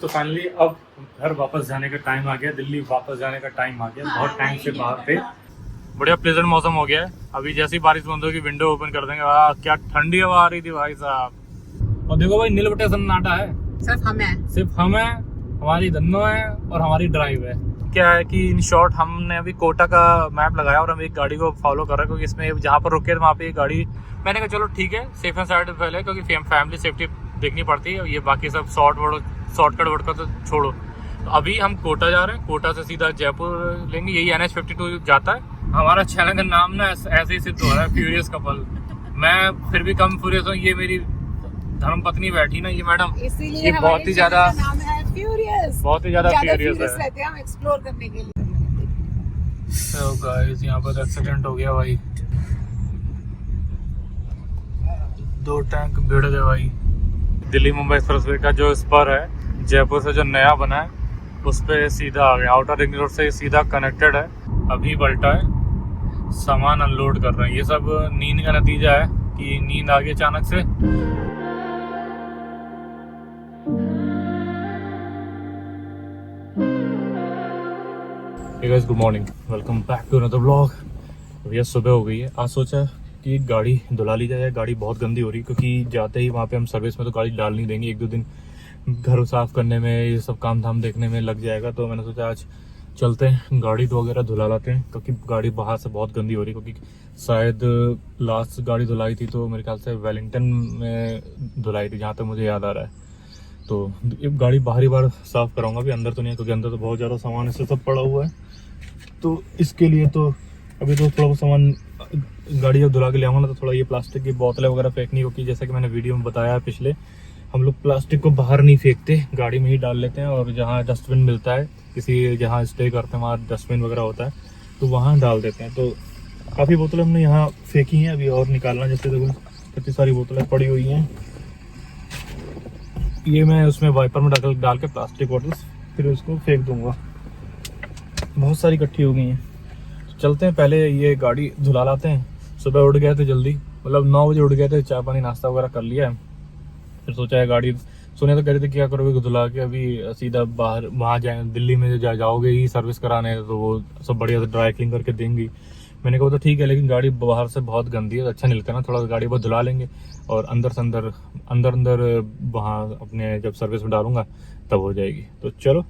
तो फाइनली अब घर वापस जाने का टाइम आ गया, दिल्ली वापस जाने का टाइम आ गया। बहुत टाइम से बाहर थे। बढ़िया प्लेजेंट मौसम हो गया है। अभी जैसी बारिश बंद होगी विंडो ओपन कर देंगे। वाह क्या ठंडी हवा आ रही थी भाई साहब। और देखो भाई नील बटे सन्नाटा है। सिर्फ हम है, हमारी धन्नो है और हमारी ड्राइव है। क्या है कि इन शॉर्ट हमने अभी कोटा का मैप लगाया और हम एक गाड़ी को फॉलो कर रहे हैं, क्योंकि इसमें जहाँ पर रुके थे वहाँ पे एक गाड़ी, मैंने कहा चलो ठीक है सेफ एंड साइड पहले, क्योंकि फैमिली सेफ्टी देखनी पड़ती है। ये बाकी सब शॉर्टकट वॉर्टकट तो छोड़ो। तो अभी हम कोटा जा रहे हैं, कोटा से सीधा जयपुर लेंगे। यही NH52 जाता है। हमारा चैनल का नाम ना ऐसे ही सिद्ध हो रहा है, फ्यूरियस कपल। मैं फिर भी कम फ्यूरियस हूँ, ये मेरी धर्म पत्नी बैठी ना, ये मैडम, ये बहुत ही ज्यादा फ्यूरियस है। हम एक्सप्लोर करने के लिए। तो गाइस यहाँ पर एक्सीडेंट हो गया भाई, 2 टैंक भिड़ गए भाई। दिल्ली मुंबई एक्सप्रेसवे का जो स्पर है जयपुर से जो नया बना है उस पे सीधा आ गया, आउटर रिंग रोड से सीधा कनेक्टेड है। अभी पलटा है, सामान अनलोड कर रहे हैं। ये सब नींद का नतीजा है कि नींद आ गई अचानक से। Hey guys, good morning, welcome back to another vlog. भैया सुबह हो गई है। आज सोचा कि गाड़ी धुला ली जाए। गाड़ी बहुत गंदी हो रही है, क्योंकि जाते ही वहाँ पे हम सर्विस में तो गाड़ी डाल नहीं देंगे। 1-2 दिन घर साफ करने में, ये सब काम धाम देखने में लग जाएगा। तो मैंने सोचा आज चलते हैं गाड़ी तो वगैरह धुला लाते हैं, क्योंकि गाड़ी बाहर से बहुत गंदी हो रही है। क्योंकि शायद लास्ट गाड़ी धुलाई थी तो मेरे ख्याल से वेलिंगटन में धुलाई थी, जहाँ तक मुझे याद आ रहा है। तो गाड़ी बाहरी बार साफ कराऊंगा, अभी अंदर तो नहीं है, क्योंकि अंदर तो बहुत ज़्यादा सामान इससे सब पड़ा हुआ है। तो इसके लिए तो अभी तो थोड़ा सामान गाड़ी जब धुला के ले आऊँगा ना, तो थोड़ा ये प्लास्टिक की बोतलें वगैरह फेंकनी होगी। जैसे कि मैंने वीडियो में बताया है पिछले, हम लोग प्लास्टिक को बाहर नहीं फेंकते, गाड़ी में ही डाल लेते हैं। और जहाँ डस्टबिन मिलता है, किसी जहाँ स्टे करते हैं वहाँ डस्टबिन वगैरह होता है, तो वहाँ डाल देते हैं। तो काफ़ी बोतलें हमने यहाँ फेंकी हैं, अभी और निकालना। जैसे देखो कितनी सारी बोतलें पड़ी हुई हैं। ये मैं उसमें वाइपर में डाल के प्लास्टिक बॉटल्स फिर उसको फेंक दूंगा। बहुत सारी इकट्ठी हो गई हैं। तो चलते हैं, पहले ये गाड़ी धुला लाते हैं। सुबह उठ गए थे जल्दी, मतलब 9 बजे उठ गए थे, चाय पानी नाश्ता वगैरह कर लिया है। फिर सोचा है गाड़ी, सुने तो कह रहे थे क्या करोगे धुला के, अभी सीधा बाहर वहाँ जाए, दिल्ली में जाओगे ही सर्विस कराने, तो वो सब बढ़िया से ड्राई क्लीन करके देंगी। मैंने कहा तो ठीक है, लेकिन गाड़ी बाहर से बहुत गंदी है, अच्छा नहीं लगता ना, थोड़ा गाड़ी बहुत धुला लेंगे और अंदर से अंदर वहाँ अपने जब सर्विस में डालूंगा तब हो जाएगी। तो चलो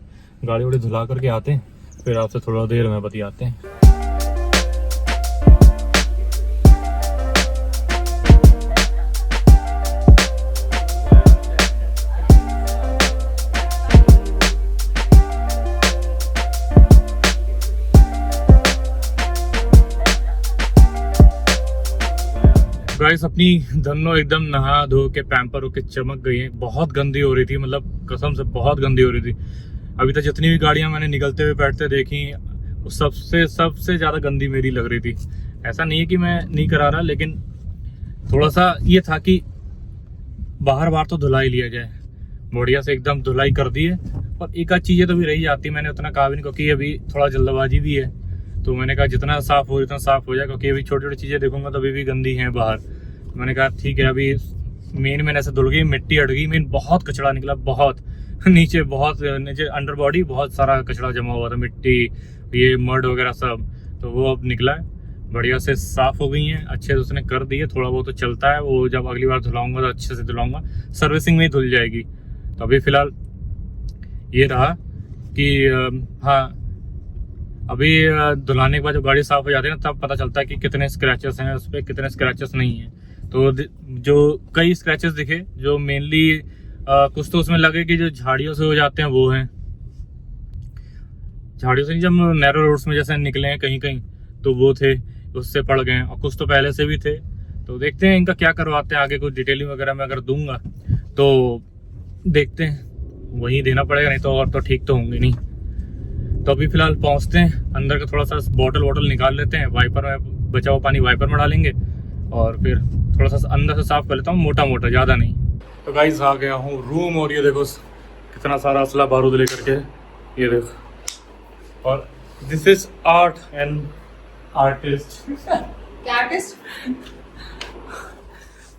गाड़ी वाड़ी धुला करके आते हैं, फिर आपसे थोड़ा देर में बतियाते हैं। गाइस अपनी धन्नो एकदम नहा धो के पैम्पर होके चमक गई है। बहुत गंदी हो रही थी, मतलब कसम से बहुत गंदी हो रही थी। अभी तक जितनी भी गाड़ियां मैंने निकलते हुए बैठते देखी, वो सबसे ज़्यादा गंदी मेरी लग रही थी। ऐसा नहीं है कि मैं नहीं करा रहा, लेकिन थोड़ा सा ये था कि बार तो धुला ही लिया जाए। बढ़िया से एकदम धुलाई कर दी है। और एक आध चीज़ें तो भी रही जाती, मैंने उतना कहा भी नहीं, क्योंकि अभी थोड़ा जल्दबाजी भी है। तो मैंने कहा जितना साफ हो उतना साफ हो जाए, क्योंकि अभी छोटी छोटी चीज़ें देखूंगा तो अभी भी गंदी हैं बाहर। मैंने कहा ठीक है, अभी मेन ऐसे धुल गई, मिट्टी हट गई, मेन बहुत कचरा निकला, बहुत नीचे अंडर बॉडी बहुत सारा कचरा जमा हुआ था, मिट्टी ये मड वगैरह सब। तो वो अब निकला है, बढ़िया से साफ हो गई हैं, अच्छे से उसने कर दी है। थोड़ा बहुत तो चलता है, वो जब अगली बार धुलाऊंगा तो अच्छे से धुलाऊंगा, सर्विसिंग में ही धुल जाएगी। तो अभी फिलहाल ये रहा कि हाँ, अभी धुलाने के बाद जब गाड़ी साफ हो जाती है ना, तब पता चलता है कि कितने स्क्रैचेस हैं उस पर, कितने स्क्रैचेस नहीं हैं। तो जो कई स्क्रैचेस दिखे, जो मेनली कुछ तो उसमें लगे कि जो झाड़ियों से हो जाते हैं वो हैं। झाड़ियों से जब नैरो रोड्स में जैसे निकले हैं कहीं कहीं, तो वो थे, उससे पड़ गए हैं। और कुछ तो पहले से भी थे। तो देखते हैं इनका क्या करवाते हैं आगे। कुछ डिटेलिंग वगैरह मैं अगर दूंगा तो देखते हैं, वही देना पड़ेगा, नहीं तो और तो ठीक तो होंगे नहीं। तो अभी फिलहाल पहुंचते हैं अंदर का, थोड़ा सा बॉटल निकाल लेते हैं, वाइपर में बचा हुआ पानी वाइपर में डालेंगे और फिर थोड़ा सा अंदर से साफ कर लेता हूँ, मोटा मोटा, ज़्यादा नहीं। तो गाइस आ गया हूँ रूम, और ये देखो कितना सारा असला बारूद लेकर के, ये देखो। और this is art and artist. क्या आर्टिस्ट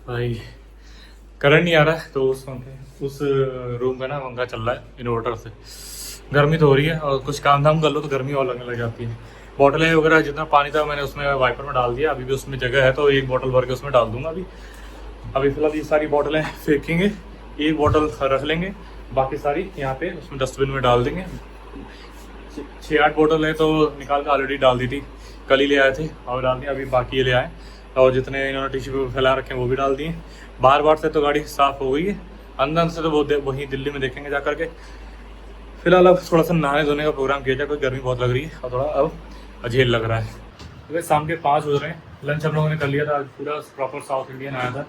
भाई करंट नहीं आ रहा है तो उसमें उस रूम का ना पंखा चल रहा है इन्वर्टर से। गर्मी तो हो रही है और कुछ काम धाम कर लो तो गर्मी और लगने लग जाती है। बॉटलें वगैरह जितना पानी था मैंने उसमें वाइपर में डाल दिया, अभी भी उसमें जगह है तो एक बॉटल भर के उसमें डाल दूंगा। अभी फिलहाल ये सारी बॉटलें फेंकेंगे, एक बॉटल रख लेंगे, बाकी सारी यहाँ पे उसमें डस्टबिन में डाल देंगे। 6-8 बोतल है तो निकाल कर ऑलरेडी डाल दी थी, कल ही ले आए थे और डाल दिया। अभी बाकी ये ले आए और जितने इन्होंने टिश्यू पेपर फैला रखे हैं वो भी डाल दिए। बाहर से तो गाड़ी साफ़ हो गई है, अंदर से तो वो वहीं दिल्ली में देखेंगे जा करके। फिलहाल अब थोड़ा सा नहाने धोने का प्रोग्राम किया जाए, कोई गर्मी बहुत लग रही है और थोड़ा अब अजीब लग रहा है। तो शाम के 5 बज रहे हैं। लंच हम लोगों ने कर लिया था, पूरा प्रॉपर साउथ इंडियन आया था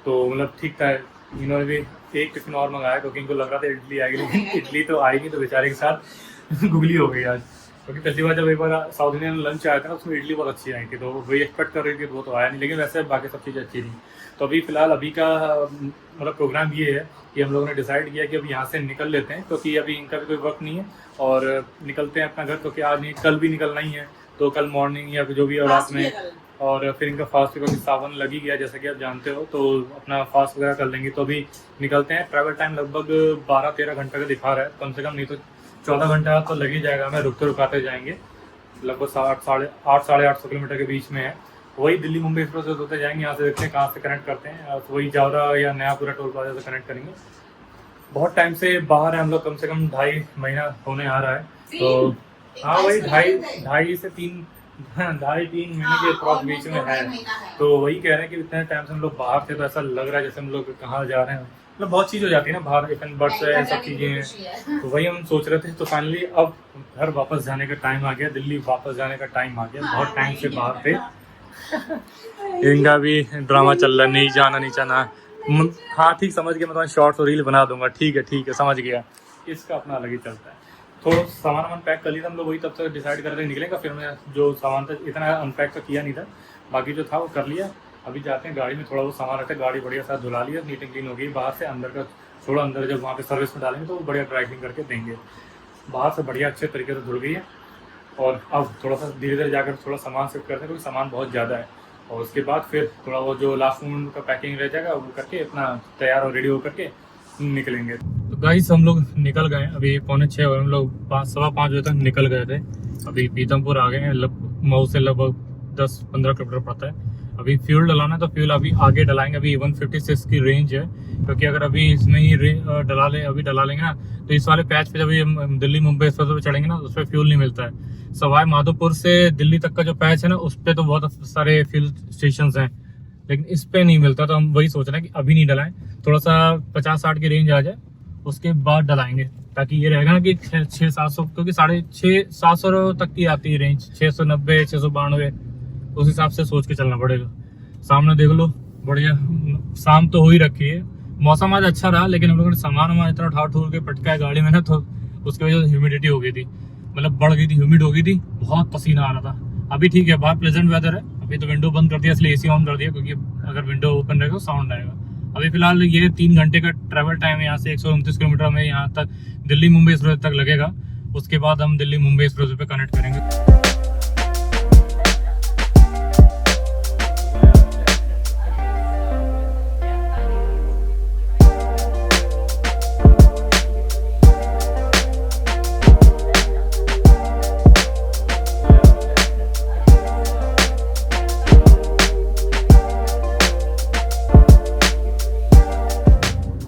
तो मतलब ठीक था। इन्होंने भी एक टिफिन और मंगाया क्योंकि इनको लग रहा था इडली आएगी, लेकिन इडली तो आएगी तो बेचारे के साथ गुगली हो गई आज। क्योंकि पिछली बार जब एक बार साउथ इंडियन लंच आया था ना उसमें इडली बहुत अच्छी आई थी, तो वही एक्सपेक्ट कर रही थी, वो तो आया नहीं। लेकिन वैसे बाकी सब चीज़ें अच्छी थी। तो अभी फ़िलहाल अभी का मतलब प्रोग्राम ये है कि हम लोगों ने डिसाइड किया कि अब यहाँ से निकल लेते हैं, क्योंकि अभी इनका भी कोई वक्त नहीं है और निकलते हैं अपना घर, क्योंकि आज नहीं कल भी निकलना ही है। तो कल मॉर्निंग या फिर जो भी रात में, और फिर इनका फास्ट क्योंकि सावन लग ही गया जैसा कि आप जानते हो, तो अपना फास्ट वगैरह कर लेंगे। तो अभी निकलते हैं। ट्रैवल टाइम लगभग 12-13 घंटे का दिखा रहा है, कम से कम नहीं तो 14 घंटा तो लग ही जाएगा। हमें रुकते जाएंगे, लगभग 800-850 किलोमीटर के बीच में है। वही दिल्ली मुंबई एक्सप्रेस से होते जाएंगे। यहाँ से देखते हैं कहाँ से कनेक्ट करते हैं, वही जावरा या नयापुरा टोल प्लाजा से कनेक्ट करेंगे। बहुत टाइम से बाहर है हम लोग, कम से कम 2.5 महीना होने आ रहा है। तो हाँ वही 2.5 से 3 महीने के अप्रॉक्स बीच में है। तो वही कह रहे हैं कि इतने टाइम से हम लोग बाहर थे तो ऐसा लग रहा है जैसे हम लोग कहाँ जा रहे हैं। मतलब बहुत चीज़ हो जाती है ना बाहर, इफेंट बर्ड्स है, सब चीज़ें हैं। तो वही हम सोच रहे थे। तो फाइनली अब घर वापस जाने का टाइम आ गया, दिल्ली वापस जाने का टाइम आ गया। बहुत टाइम से बाहर थे। इनका भी ड्रामा चल रहा है, नहीं जाना। हाँ ठीक, समझ गया, मैं तुम्हारी शॉर्ट्स और रील बना दूंगा। ठीक है, समझ गया। इसका अपना अलग ही चलता है। थोड़ा सामान पैक कर लिया था हम लोग, वही तब तक डिसाइड करके निकलेगा। फिर मैं जो सामान था इतना अनपैक तो किया नहीं था, बाकी जो था वो कर लिया। अभी जाते हैं गाड़ी में, थोड़ा वो सामान रहता है, गाड़ी बढ़िया सा धुला लिया, नीट एंड क्लीन हो गई। बाहर से अंदर का थोड़ा, अंदर जब वहाँ पे सर्विस में डालेंगे तो वो बढ़िया ड्राई क्लीन करके देंगे। बाहर से बढ़िया अच्छे तरीके से धुल गई है। और अब थोड़ा सा धीरे जाकर थोड़ा सामान शिफ्ट करते हैं, क्योंकि सामान बहुत ज़्यादा है। और उसके बाद फिर थोड़ा वो जो लास्ट मोमेंट का पैकिंग रह जाएगा वो करके अपना तैयार और रेडी हो करके निकलेंगे। तो गाइस हम लोग निकल गए। अभी 4:45 और हम लोग 5-5:15 बजे तक निकल गए थे। अभी पीतमपुर आ गए हैं। मऊ से लगभग 10-15 किलोमीटर पड़ता है। अभी फ्यूल डलाना है तो फ्यूल अभी आगे डलाएंगे। अभी 156 की रेंज है, क्योंकि अगर अभी इसमें ही डला लेंगे ना तो इस वाले पैच पे जब ये दिल्ली मुंबई एक्सप्रेस पे चढ़ेंगे ना तो उस पर फ्यूल नहीं मिलता है। सवाई माधोपुर से दिल्ली तक का जो पैच है ना उस पर तो बहुत सारे फ्यूल स्टेशन हैं, लेकिन इस पे नहीं मिलता। तो हम वही सोच रहे हैं कि अभी नहीं डलाएं, थोड़ा सा 50-60 की रेंज आ जाए उसके बाद डलाएंगे, ताकि ये रहेगा ना कि 600-700, क्योंकि 650-700 तक की आती है रेंज, 690-692, उस हिसाब से सोच के चलना पड़ेगा। सामने देख लो, बढ़िया शाम तो हो ही रखी है, मौसम आज अच्छा रहा, लेकिन हम लोगों ने सामान इतना उठा के पटका है गाड़ी में ना, तो उसकी वजह से ह्यूमिडिटी हो गई थी, मतलब बढ़ गई थी, ह्यूमिड हो गई थी, बहुत पसीना आ रहा था। अभी ठीक है, बाहर प्लेजेंट वेदर है। अभी तो विंडो बंद कर दिया, इसलिए एसी ऑन कर दिया, क्योंकि अगर विंडो ओपन रहेगा तो साउंड आएगा। अभी फिलहाल ये 3 घंटे का ट्रैवल टाइम है, यहाँ से 129 किलोमीटर में यहाँ तक दिल्ली मुंबई एक्सप्रेस तक लगेगा। उसके बाद हम दिल्ली मुंबई एक्सप्रेस पे कनेक्ट करेंगे।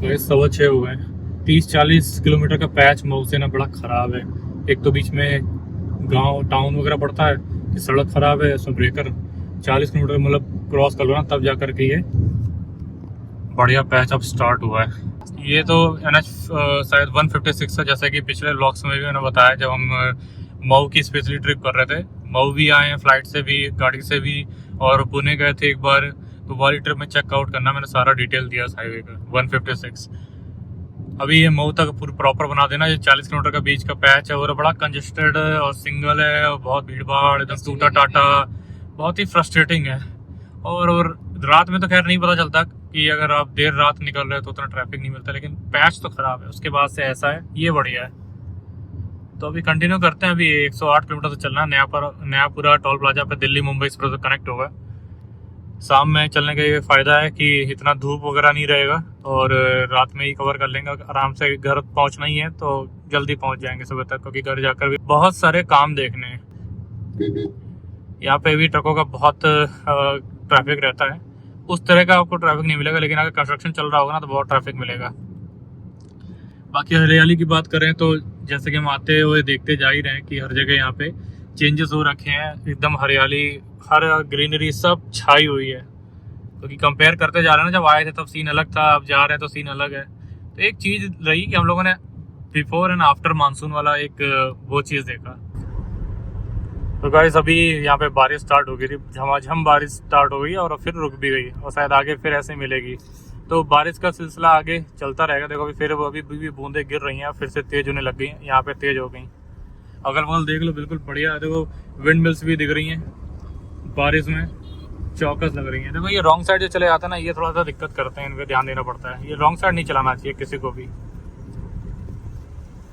तो 6:15 हुए हैं। 30-40 किलोमीटर का पैच मऊ से ना बड़ा ख़राब है। एक तो बीच में गांव टाउन वगैरह पड़ता है, कि सड़क ख़राब है, उसमें ब्रेकर 40 किलोमीटर मतलब क्रॉस कर लो ना तब जा कर के ये बढ़िया पैच अब स्टार्ट हुआ है। ये तो NH शायद 156 है, जैसे कि पिछले व्लॉग्स में भी मैंने बताया, जब हम मऊ की स्पेशली ट्रिप कर रहे थे। मऊ भी आए हैं, फ्लाइट से भी, गाड़ी से भी, और पुणे गए थे एक बार। तो वाली ट्रिप में चेकआउट करना, मैंने सारा डिटेल दिया इस हाईवे का 156। अभी ये मऊ तक पूरी प्रॉपर बना देना। ये 40 किलोमीटर का बीच का पैच है और बड़ा कंजेस्टेड है और सिंगल है और बहुत भीड़ भाड़, एकदम टूटा टाटा, बहुत ही फ्रस्ट्रेटिंग है। और रात में तो खैर नहीं पता चलता कि अगर आप देर रात निकल रहे हो तो उतना ट्रैफिक नहीं मिलता, लेकिन पैच तो ख़राब है। उसके बाद से ऐसा है, ये बढ़िया है। तो अभी कंटिन्यू करते हैं। अभी 108 किलोमीटर से चलना है। नयापुरा टोल प्लाजा पे दिल्ली मुंबई एक्सप्रेस कनेक्ट होगा। शाम में चलने का ये फ़ायदा है कि इतना धूप वगैरह नहीं रहेगा और रात में ही कवर कर लेंगे। आराम से घर पहुंचना ही है तो जल्दी पहुंच जाएंगे सुबह तक, क्योंकि घर जाकर भी बहुत सारे काम देखने हैं। यहाँ पे भी ट्रकों का बहुत ट्रैफिक रहता है। उस तरह का आपको ट्रैफिक नहीं मिलेगा, लेकिन अगर कंस्ट्रक्शन चल रहा होगा ना तो बहुत ट्रैफिक मिलेगा। बाकी हरियाली की बात करें तो जैसे कि हम आते हुए देखते जा ही रहे हैं कि हर जगह यहाँ पे चेंजेस हो रखे हैं। एकदम हरियाली, हर ग्रीनरी सब छाई हुई है। क्योंकि कंपेयर करते जा रहे हैं ना, जब आए थे तब सीन अलग था, अब जा रहे हैं तो सीन अलग है। तो एक चीज़ रही कि हम लोगों ने बिफोर एंड आफ्टर मानसून वाला एक वो चीज़ देखा। तो गाइस अभी यहाँ पे बारिश स्टार्ट हो गई थी, झमाझम बारिश स्टार्ट हो गई और फिर रुक भी गई और शायद आगे फिर ऐसे मिलेगी। तो बारिश का सिलसिला आगे चलता रहेगा। देखो अभी फिर अभी भी बूंदें गिर रही हैं, फिर से तेज़ होने लग गई हैं। यहाँ पे तेज़ हो गई, अगल बगल देख लो बिल्कुल बढ़िया। देखो विंड मिल्स भी दिख रही हैं बारिश में, चौकस लग रही हैं। देखो ये रॉन्ग साइड जो चले जाते हैं ना, ये थोड़ा सा दिक्कत करते हैं, इन पर ध्यान देना पड़ता है। ये रॉन्ग साइड नहीं चलाना चाहिए किसी को भी।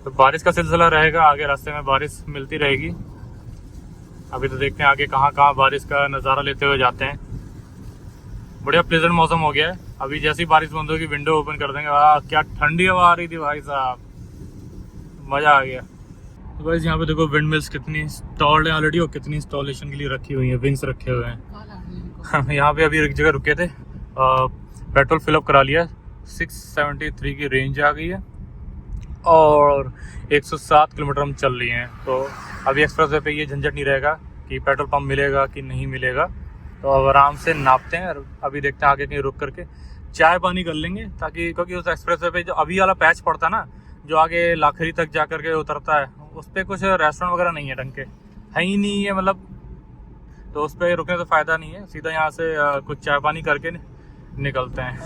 तो बारिश का सिलसिला रहेगा, आगे रास्ते में बारिश मिलती रहेगी। अभी तो देखते हैं आगे कहाँ कहाँ बारिश का नज़ारा लेते हुए जाते हैं। बढ़िया प्लेजेंट मौसम हो गया है। अभी जैसी बारिश बंद होगी विंडो ओपन कर देंगे। क्या ठंडी हवा आ रही थी भाई साहब, मज़ा आ गया। तो भाई यहाँ पे देखो विंड मिल्स कितनी इंस्टॉल्ड है ऑलरेडी और कितनी इंस्टॉलेशन के लिए रखी हुई है, विंग्स रखे हुए हैं। यहाँ पे अभी एक जगह रुके थे, पेट्रोल फिलअप करा लिया। 673 की रेंज आ गई है और 107 किलोमीटर हम चल लिए हैं। तो अभी एक्सप्रेस वे पे ये झंझट नहीं रहेगा कि पेट्रोल पंप मिलेगा कि नहीं मिलेगा। तो अब आराम से नापते हैं और अभी देखते हैं आगे कहीं रुक करके चाय पानी कर लेंगे, ताकि क्योंकि उस एक्सप्रेस वे पे जो अभी वाला पैच पड़ता है ना, जो आगे लाखरी तक जा करके उतरता है, उस पर कुछ रेस्टोरेंट वगैरह नहीं है, ढंग के है ही नहीं है मतलब। तो उस पर रुकने से फ़ायदा नहीं है, सीधा यहाँ से कुछ चाय पानी करके निकलते हैं।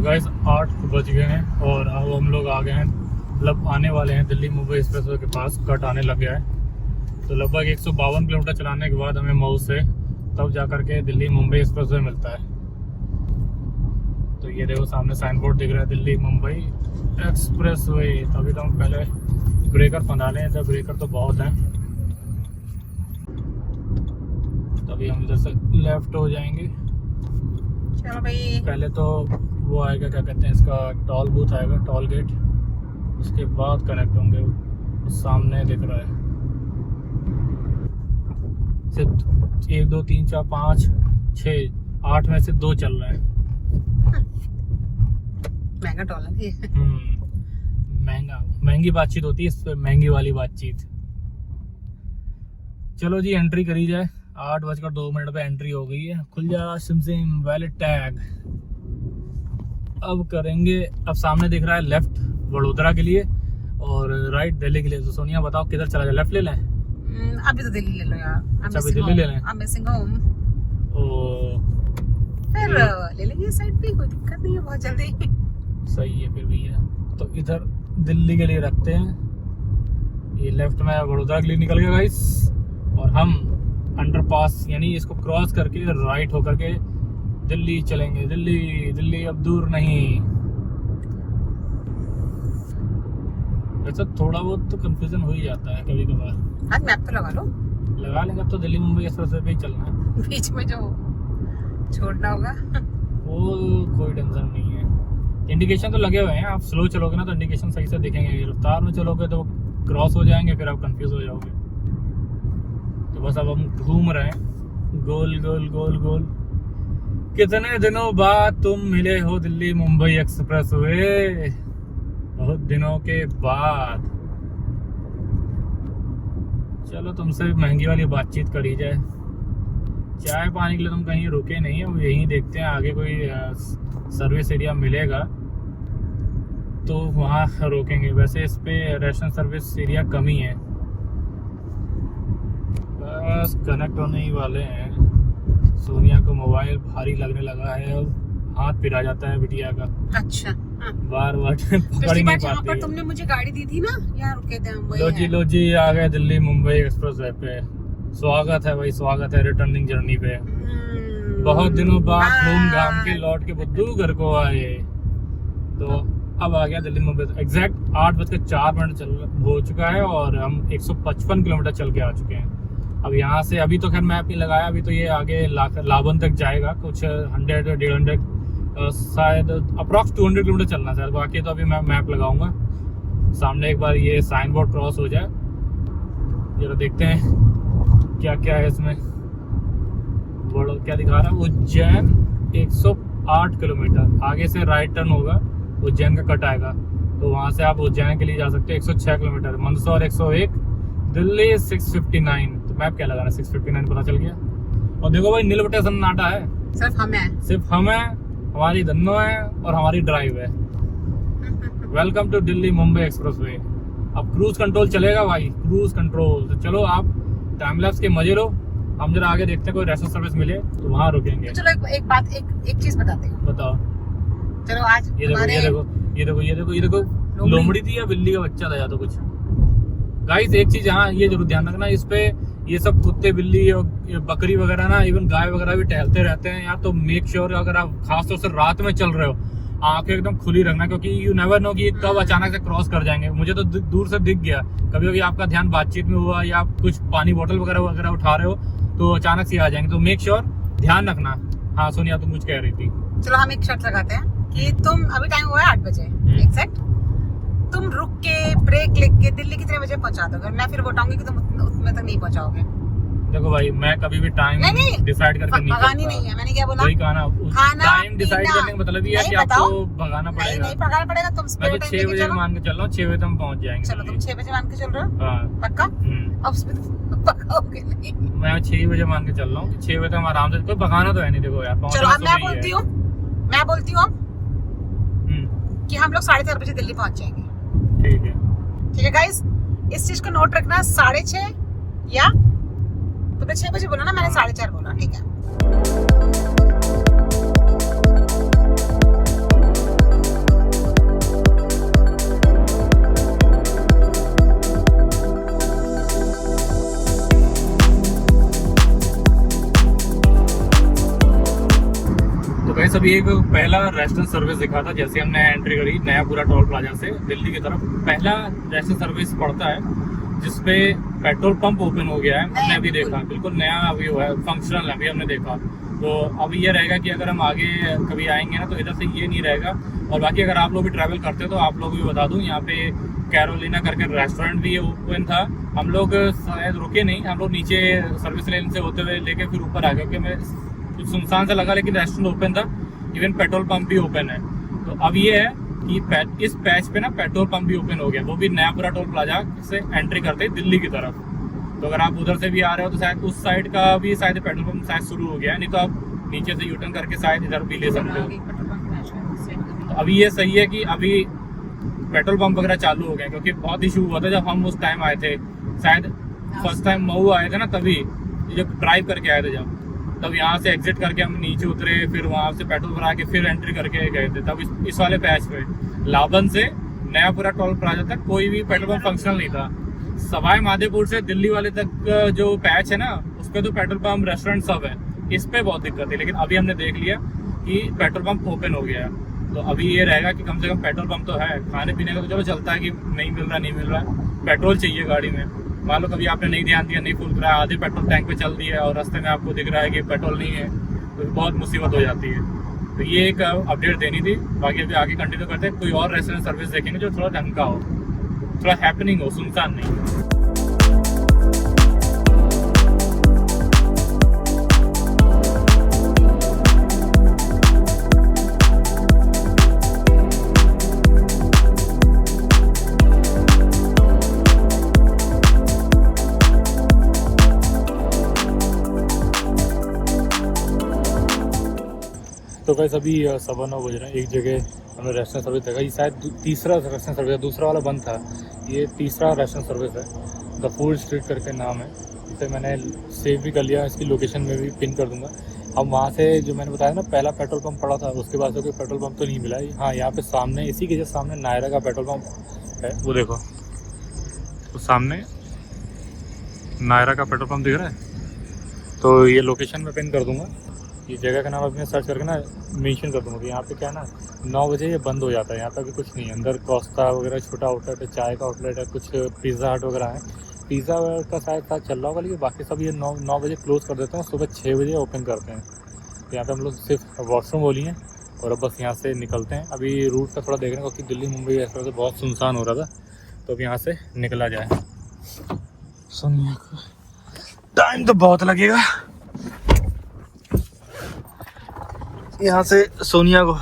गाइस 8 बज गए हैं और अब हम लोग आ गए हैं, मतलब आने वाले हैं दिल्ली मुंबई एक्सप्रेसवे के पास। कट आने लग गया है। तो लगभग 152 किलोमीटर चलाने के बाद हमें मऊ से तब जा कर के दिल्ली मुंबई एक्सप्रेसवे मिलता है। तो ये देखो सामने साइन बोर्ड दिख रहा है, दिल्ली मुंबई एक्सप्रेसवे। तभी तो हम पहले ब्रेकर फंदा लें, तो ब्रेकर तो बहुत हैं। तभी हम इधर से लेफ्ट हो जाएंगे। चलो भाई, पहले तो वो आएगा, क्या कहते हैं इसका, टोल बूथ आएगा, टोल गेट। उसके बाद कनेक्ट होंगे। उस सामने दिख रहा है सिर्फ 1 2 3 4 5 6 8 में से 2 चल रहे हैं। महंगा टोल है। महंगी बातचीत होती है इस पे, महंगी वाली बातचीत। चलो जी एंट्री करी जाए। 8:02 पे एंट्री हो गई है। खुल जा सिम वैलेट टैग। अब करेंगे, अब सामने दिख रहा है लेफ्ट वडोदरा के लिए और राइट दिल्ली के लिए। तो सोनिया बताओ किधर चला जाए, लेफ्ट ले लें? अभी तो दिल्ली ले लो यार। अच्छा अभी दिल्ली ले लें। मिसिंग होम फिर ले लेंगे साइड पे, कोई दिक्कत नहीं है, बहुत जल्दी। सही है फिर भैया। तो इधर दिल्ली के लिए रखते हैं। ये लेफ्ट में वडोदरा के लिए निकल गया गाइस और हम अंडरपास यानी इसको क्रॉस करके राइट होकर के दिल्ली चलेंगे। दिल्ली अब दूर नहीं। वैसे थोड़ा बहुत तो कंफ्यूजन हो ही जाता है कभी कभार। आज मैप तो लगा लो। लगा लेंगे। अब तो दिल्ली मुंबई एक्सप्रेसवे पे ही चलना है। बीच में जो छोड़ना होगा वो कोई टेंशन नहीं है। इंडिकेशन तो लगे हुए हैं। आप स्लो चलोगे ना तो इंडिकेशन सही से दिखेंगे। रफ्तार में चलोगे तो क्रॉस हो जाएंगे, फिर आप कंफ्यूज हो जाओगे। तो बस अब हम घूम रहे हैं गोल गोल गोल गोल। कितने दिनों बाद तुम मिले हो दिल्ली मुंबई एक्सप्रेसवे, बहुत दिनों के बाद। चलो तुमसे महंगी वाली बातचीत करी जाए। चाय पानी के लिए तुम कहीं रुके नहीं, अब यहीं देखते हैं आगे कोई सर्विस एरिया मिलेगा तो वहाँ रोकेंगे। वैसे इस पे रेस्टोरेंट सर्विस एरिया कम ही है। बस कनेक्ट होने ही वाले हैं। सोनिया को मोबाइल भारी लगने लगा है अब। हाथ पिरा जाता है बिटिया का, अच्छा हाँ। बार बार पकड़ ही पिछली नहीं बार जहाँ पाती पर है। तुमने मुझे गाड़ी दी थी ना, यहाँ रुके थे हम, वही लो है। जी आ गए दिल्ली मुंबई एक्सप्रेस वे पे। स्वागत है भाई, स्वागत है रिटर्निंग जर्नी पे। बहुत दिनों बाद घूम घाम के लौट के बुद्धू घर को आए। तो अब आ गया दिल्ली मुंबई एग्जैक्ट 8:04 चल हो चुका है और हम 155 किलोमीटर चल के आ चुके हैं। अब यहाँ से अभी तो खैर मैप नहीं लगाया, अभी तो ये आगे लाबन तक जाएगा, कुछ 100-150 शायद अप्रॉक्स 200 किलोमीटर चलना शायद। बाकी तो अभी मैं मैप लगाऊंगा। सामने एक बार ये साइन बोर्ड क्रॉस हो जाए, जरा देखते हैं क्या क्या है इसमें। बड़ा क्या दिखा रहा है, उज्जैन 108 किलोमीटर। आगे से राइट टर्न होगा, उज्जैन का कट आएगा, तो वहां से आप उज्जैन के लिए जा सकते हैं। 106 किलोमीटर। मंदसौर 101, दिल्ली 659। तो मैप क्या लगा रहा है, 659 पता चल गया। और देखो भाई नील बटे सन्नाटा है, सिर्फ हम हैं। सिर्फ हम है, हमारी धन्नो है और हमारी ड्राइव है। Welcome to Delhi Mumbai expressway. अब क्रूज कंट्रोल चलेगा भाई, क्रूज कंट्रोल। तो चलो आप टाइम लैप्स के मजे लो, हम जरा आगे देखते हैं कोई रेस्टोरेंट सर्विस मिले तो वहाँ रुकेंगे। तो चलो एक बात, एक चीज बताते हैं। बताओ। चलो आज ये देखो ये देखो ये देखो ये देखो ये देखो लोमड़ी थी या बिल्ली का बच्चा था या तो कुछ। गाइस एक चीज यहाँ ये जरूर ध्यान रखना, इस पे ये सब कुत्ते बिल्ली और बकरी वगैरह ना, इवन गाय वगैरह भी टहलते रहते हैं यार। तो मेक श्योर अगर आप खासतौर से रात में चल रहे हो, आंखें एकदम खुली रखना, क्योंकि यू नेवर नो कि ये कब अचानक से क्रॉस कर जाएंगे। मुझे तो दूर से दिख गया, कभी कभी आपका ध्यान बातचीत में हुआ या आप कुछ पानी बोतल वगैरह उठा रहे हो तो अचानक से आ जाएंगे। तो मेक श्योर ध्यान रखना। हाँ सोनिया तुम कुछ कह रही थी। चलो हम एक शर्त लगाते हैं कि तुम, अभी टाइम हुआ है 8 बजे एग्जैक्ट, तुम रुक के ब्रेक लेके दिल्ली कितने बजे पहुंचा दोगे? मैं फिर बताऊंगी कि तुम उतने तक नहीं पहुंचाओगे। देखो भाई मैं कभी भी टाइम डिसाइड करके नहीं भगानी नहीं है, मैंने क्या बोला? वही कहा ना, खाना टाइम डिसाइड पीना। करने का मतलब ये है कि नहीं बताओ। आपको भगाना पड़ेगा। नहीं भगाना पड़ेगा, तुम मैं स्पेयर तो टाइम 6 लेके बजे चलो। मान के चल रहा हूँ, 6 बजे तक हम पहुँच जाएंगे। चलो तुम 6 बजे मान के चल रहे हो? हाँ पक्का? अब उसमें तुम भगाओगे नहीं। मैं 6 बजे मान के चल रहा हूँ, 6 बजे तक हम आराम से, कोई भगाना तो है नहीं। देखो यार चलो अब मैं बोलती हूँ कि हम लोग 4:30 बजे दिल्ली पहुंच जाएंगे। ठीक है ठीक है गाइस, इस चीज को नोट रखना। 6:30 या तुमने 6 बजे बोला ना, मैंने 4:30 बोला, ठीक है। तो गाइस अभी एक पहला रेस्टोरेंट सर्विस दिखा था, जैसे हमने एंट्री करी नया पूरा टोल प्लाजा से दिल्ली की तरफ। पहला रेस्टोरेंट सर्विस पड़ता है जिसपे पेट्रोल पंप ओपन हो गया है। हमने अभी देखा, बिल्कुल नया अभी हुआ है, फंक्शनल अभी हमने देखा। तो अभी ये रहेगा कि अगर हम आगे कभी आएंगे ना तो इधर से ये नहीं रहेगा। और बाकी अगर आप लोग भी ट्रैवल करते हो तो आप लोग भी बता दूं, यहाँ पे कैरोलिना करके रेस्टोरेंट भी ओपन था। हम लोग शायद रुके नहीं, हम लोग नीचे सर्विस लेन से होते हुए लेके फिर ऊपर आ गए, क्योंकि मैं कुछ सुनसान सा लगा, लेकिन रेस्टोरेंट ओपन था, इवन पेट्रोल पंप भी ओपन है। तो अब ये है कि इस पैच पे ना पेट्रोल पंप भी ओपन हो गया, वो भी नया पूरा टोल प्लाजा से एंट्री करते ही दिल्ली की तरफ। तो अगर आप उधर से भी आ रहे हो तो शायद उस साइड का भी शायद पेट्रोल पंप शायद शुरू हो गया है, नहीं तो आप नीचे से यूटर्न करके शायद इधर भी ले सकते हो। तो अभी ये सही है कि अभी पेट्रोल पंप वगैरह चालू हो गए, क्योंकि बहुत इशू हुआ था जब हम उस टाइम आए थे, शायद फर्स्ट टाइम मऊ आए थे ना, तभी जब ड्राइव करके आए थे जब, तब यहाँ से एग्जिट करके हम नीचे उतरे, फिर वहाँ से पेट्रोल भरा के फिर एंट्री करके गए थे। तब इस वाले पैच पे लाबन से नया पूरा टोल प्लाजा तक कोई भी पेट्रोल पंप फंक्शनल नहीं था। सवाई माधोपुर से दिल्ली वाले तक जो पैच है ना, उस पर तो पेट्रोल पंप रेस्टोरेंट सब है, इस पे बहुत दिक्कत थी। लेकिन अभी हमने देख लिया कि पेट्रोल पंप ओपन हो गया है, तो अभी ये रहेगा कि कम से कम पेट्रोल पंप तो है। खाने पीने का तो चलो चलता है कि नहीं मिल रहा पेट्रोल चाहिए गाड़ी में। मान लो कभी आपने नहीं ध्यान दिया, नहीं फुल कराया, आधे पेट्रोल टैंक पे चल दिया और रास्ते में आपको दिख रहा है कि पेट्रोल नहीं है, तो बहुत मुसीबत हो जाती है। तो ये एक अपडेट देनी थी। बाकी अभी आगे कंटिन्यू करते हैं, कोई और रेस्टोरेंट सर्विस देखेंगे जो थोड़ा ढंग का हो, थोड़ा हैपनिंग हो, सुनसान नहीं। तो गाइस अभी 9:15 बज रहे हैं। एक जगह हमने रेस्टोरेंट सर्विस देखा, ये शायद तीसरा रेस्टोरेंट सर्विस है, दूसरा वाला बंद था, ये तीसरा रेस्टोरेंट सर्विस है। द फूड स्ट्रीट करके नाम है, इसे मैंने सेव भी कर लिया, इसकी लोकेशन में भी पिन कर दूंगा। हम वहाँ से जो मैंने बताया ना पहला पेट्रोल पंप पड़ा था, उसके बाद से कोई पेट्रोल पंप तो नहीं मिला। हाँ, यहाँ पे सामने इसी के जस्ट सामने नायरा का पेट्रोल पंप है, वो देखो तो सामने नायरा का पेट्रोल पंप दिख रहा है। तो ये लोकेशन मैं पिन कर दूंगा, ये जगह का नाम अपने सर्च करके ना मेंशन कर दूंगा कि यहाँ पे क्या ना 9 बजे ये बंद हो जाता है। यहाँ पे भी कुछ नहीं है, अंदर कोस्टा वगैरह छोटा आउटलेट है, चाय का आउटलेट है, कुछ पिज़्ज़ा हट वगैरह है। पिज़्ज़ा का शायद साथ चल रहा होगा, लेकिन बाकी सब ये 9 बजे क्लोज़ कर देते हैं, सुबह 6 बजे ओपन करते हैं। तो यहाँ पे हम लोग सिर्फ वॉशरूम बोली हैं और अब बस यहाँ से निकलते हैं। अभी रूट का थोड़ा देखने को कि दिल्ली मुंबई ऐसा तो बहुत सुनसान हो रहा था, तो अब यहाँ से निकला जाए। सोनिया को टाइम तो बहुत लगेगा, यहाँ से सोनिया को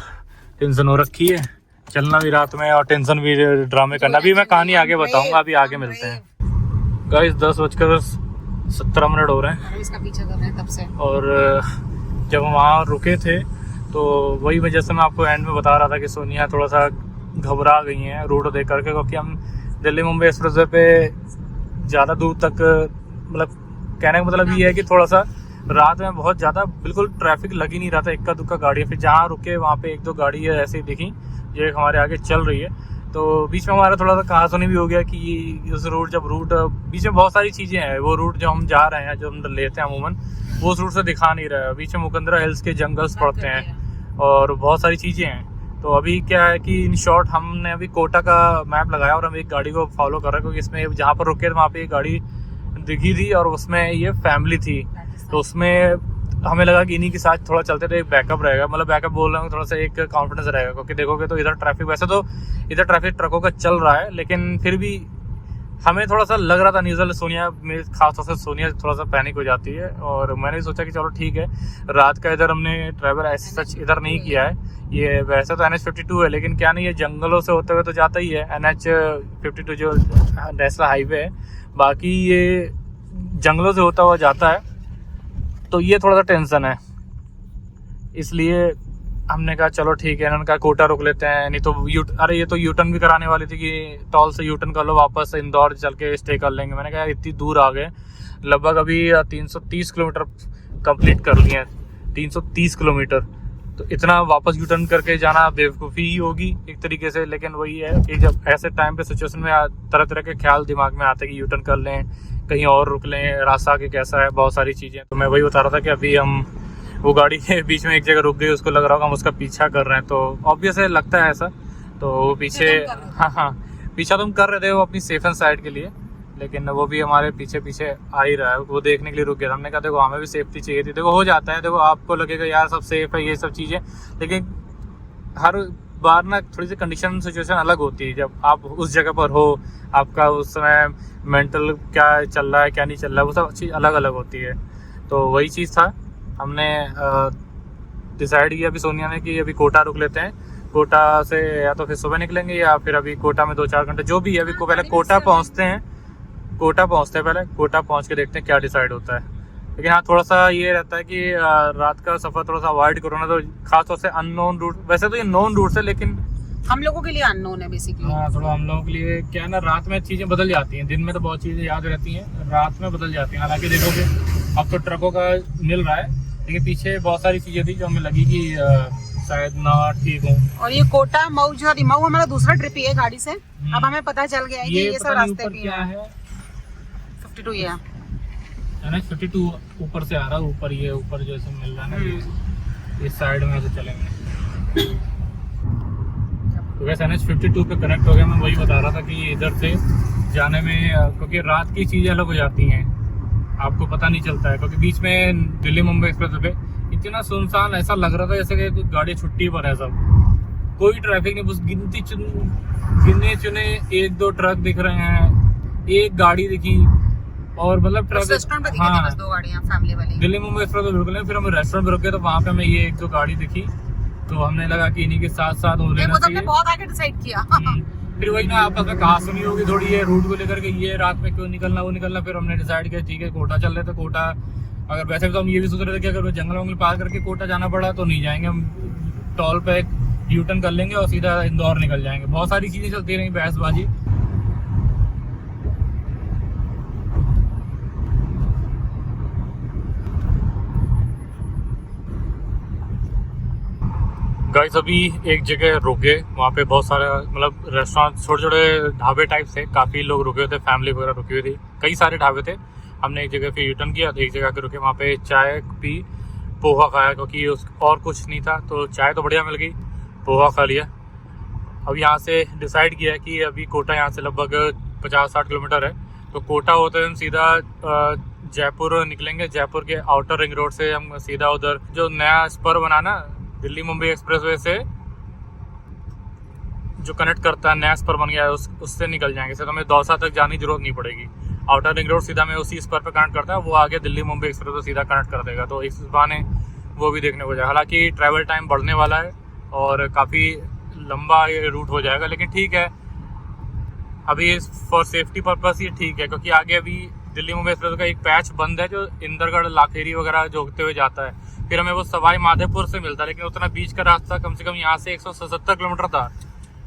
टेंशन हो रखी है, चलना भी रात में और टेंशन भी, ड्रामे करना भी। मैं कहानी आगे बताऊंगा, अभी आगे मिलते हैं। गाइस 10:17 हो रहे हैं, इसका पीछा कर रहे हैं तब से। और जब हम वहाँ रुके थे तो वही वजह से मैं आपको एंड में बता रहा था कि सोनिया थोड़ा सा घबरा गई हैं रूट देख करके, क्योंकि हम दिल्ली मुंबई एक्सप्रेसवे पे ज़्यादा दूर तक, मतलब कहने का मतलब ये है कि थोड़ा सा रात में बहुत ज़्यादा बिल्कुल ट्रैफिक लग ही नहीं रहा था, इक्का दुक्का गाड़ी है। फिर जहाँ रुके वहाँ पे 1-2 गाड़ी है ऐसे ही दिखी, ये हमारे आगे चल रही है। तो बीच में हमारा थोड़ा सा कहासुनी भी हो गया कि उस रूट, जब रूट बीच में बहुत सारी चीज़ें हैं, वो रूट जो हम जा रहे हैं, जो हम लेते हैं अमूमन, वो उस रूट से दिखा नहीं रहा है। बीच में मुकंदरा हिल्स के जंगल्स पड़ते हैं और बहुत सारी चीज़ें हैं। तो अभी क्या है कि इन शॉर्ट हमने अभी कोटा का मैप लगाया और हम एक गाड़ी को फॉलो कर रहे हैं, क्योंकि इसमें जहाँ पर रुके थे वहाँ पर एक गाड़ी दिखी थी और उसमें ये फैमिली थी। तो उसमें हमें लगा कि इन्हीं के साथ थोड़ा चलते थे, एक बैकअप रहेगा, मतलब बैकअप बोल रहा हूँ, थोड़ा सा एक कॉन्फिडेंस रहेगा। क्योंकि देखोगे तो इधर ट्रैफिक, वैसे तो इधर ट्रैफिक ट्रकों का चल रहा है, लेकिन फिर भी हमें थोड़ा सा लग रहा था न्यूज़ल सोनिया में, खासतौर से सोनिया थोड़ा सा पैनिक हो जाती है। और मैंने सोचा कि चलो ठीक है, रात का इधर हमने ट्रैवल ऐसे सच इधर नहीं किया है। ये वैसे तो NH52 है, लेकिन क्या नहीं, ये जंगलों से होते हुए तो जाता ही है NH52 जो नेशनल हाईवे है, बाकी ये जंगलों से होता हुआ जाता है। तो ये थोड़ा सा टेंशन है, इसलिए हमने कहा चलो ठीक है। इन्होंने कहा कोटा रुक लेते हैं, नहीं तो अरे ये तो यूटर्न भी कराने वाली थी कि टॉल से यूटर्न कर लो, वापस इंदौर चल के स्टे कर लेंगे। मैंने कहा इतनी दूर आ गए, लगभग अभी 330 किलोमीटर कंप्लीट कर लिए हैं, 330 किलोमीटर। तो इतना वापस यूटर्न करके जाना बेवकूफ़ी ही होगी एक तरीके से। लेकिन वही है कि जब ऐसे टाइम पे सिचुएशन में तरह तरह के ख्याल दिमाग में आते हैं कि यूटर्न कर लें, कहीं और रुक लें, रास्ता आगे कैसा है, बहुत सारी चीज़ें। तो मैं वही बता रहा था कि अभी हम वो गाड़ी के बीच में एक जगह रुक गई, उसको लग रहा होगा हम उसका पीछा कर रहे हैं, तो ऑब्वियस है लगता है ऐसा। तो वो पीछे, हाँ पीछा तो हम कर रहे थे वो अपनी सेफ एंड साइड के लिए, लेकिन वो भी हमारे पीछे पीछे आ ही रहा है। वो देखने के लिए रुक गया। हमने कहा देखो हमें भी सेफ्टी चाहिए थी। देखो हो जाता है, देखो आपको लगेगा यार सब सेफ है ये सब चीज़ें, लेकिन हर बार ना थोड़ी सी कंडीशन सिचुएशन अलग होती है। जब आप उस जगह पर हो, आपका उस समय मेंटल क्या चल रहा है क्या नहीं चल रहा है, वो सब चीज़ अलग अलग होती है। तो वही चीज़ था, हमने डिसाइड किया अभी सोनिया ने कि अभी कोटा रुक लेते हैं। कोटा से या तो फिर सुबह निकलेंगे या फिर अभी कोटा में 2-4 घंटे जो भी है, अभी को पहले कोटा पहुँचते हैं, पहले कोटा पहुँच के देखते हैं क्या डिसाइड होता है। लेकिन हाँ थोड़ा सा ये रहता है कि रात का सफ़र थोड़ा सा अवॉइड करो ना, तो खासतौर से अननोन रूट, वैसे तो ये नोन रूट है लेकिन हम लोगों के लिए अननोन है बेसिकली। हाँ थोड़ा हम लोगों के लिए क्या है ना, रात में चीज़ें बदल जाती हैं, दिन में तो बहुत चीज़ें याद रहती हैं, रात में बदल जाती हैं। हालांकि देखोगे अब तो ट्रकों का मिल रहा है, लेकिन पीछे बहुत सारी चीज़ें थी जो हमें लगी कि शायद ना ठीक हो। और ये कोटा मऊ, जो मऊ हमारा दूसरा ट्रिप ही है गाड़ी से। अब हमें पता चल गया है कि ये सब रास्ते भी क्या है 52 ये है ना, 52 ऊपर से आ रहा है, ऊपर ये ऊपर जैसे मिल रहा है ना, इस साइड में से चलेंगे। तो वैसे NH52 पे कनेक्ट हो गया। मैं वही बता रहा था कि इधर से जाने में, क्योंकि रात की चीज़ें अलग हो जाती हैं, आपको पता नहीं चलता है। क्योंकि बीच में दिल्ली मुंबई एक्सप्रेस पे इतना सुनसान ऐसा लग रहा था जैसे कि गाड़ी छुट्टी पर है, सब कोई ट्रैफिक नहीं, बस गिने चुने 1-2 ट्रक दिख रहे हैं, एक गाड़ी दिखी और मतलब ट्रैफिक। हाँ बस 2 गाड़ियां फैमिली वाली। दिल्ली मुंबई एक्सप्रेस पे रुक गए, फिर हम रेस्टोरेंट पे रुके तो वहाँ पे हमें ये 1-2 गाड़ी दिखी, तो हमने लगा कि इन्हीं के साथ साथ हो लेना चाहिए। बहुत आगे डिसाइड किया। फिर वही ना आपस में कहा सुनी होगी थोड़ी, ये रूट को लेकर के ये रात में क्यों निकलना वो निकलना। फिर हमने डिसाइड किया ठीक है कोटा चल रहे थे। कोटा अगर वैसे तो हम ये भी सोच रहे थे कि अगर जंगल वंगल पार करके कोटा जाना पड़ा तो नहीं जाएंगे, हम टॉल पे यू टर्न कर लेंगे और सीधा इंदौर निकल जाएंगे। बहुत सारी चीज़ें चलती रही, बहसबाजी। गाइस अभी एक जगह रुके, वहाँ पे बहुत सारे मतलब रेस्टोरेंट, छोटे छोटे ढाबे टाइप से, काफ़ी लोग रुके हुए थे, फैमिली वगैरह रुकी हुई थी, कई सारे ढाबे थे। हमने एक जगह पे यूटर्न किया तो एक जगह के रुके, वहाँ पे चाय पी, पोहा खाया, क्योंकि उस और कुछ नहीं था तो चाय तो बढ़िया मिल गई, पोहा खा लिया। अब यहाँ से डिसाइड किया है कि अभी कोटा यहाँ से लगभग 50-60 किलोमीटर है, तो कोटा होते हम सीधा जयपुर निकलेंगे। जयपुर के आउटर रिंग रोड से हम सीधा उधर जो नया स्पर बना ना दिल्ली मुंबई एक्सप्रेसवे से, जो कनेक्ट करता है, नया स्पर बन गया है, उससे निकल जाएंगे। तो हमें दौसा तक जाने की जरूरत नहीं पड़ेगी। आउटर रिंग रोड सीधा में उसी स्पर पे कनेक्ट करता है, वो आगे दिल्ली मुंबई एक्सप्रेसवे सीधा कनेक्ट कर देगा, तो इस बहाने वो भी देखने को जाए। हालांकि ट्रैवल टाइम बढ़ने वाला है और काफ़ी लंबा ये रूट हो जाएगा, लेकिन ठीक है, अभी फॉर सेफ्टी पर्पस ये ठीक है, क्योंकि आगे अभी दिल्ली मुंबई एक्सप्रेस का एक पैच बंद है जो इंदरगढ़ लाखेरी वगैरह जो होते हुए जाता है, फिर हमें वो सवाई माधोपुर से मिलता है, लेकिन उतना बीच का रास्ता कम से कम यहाँ से 177 किलोमीटर था,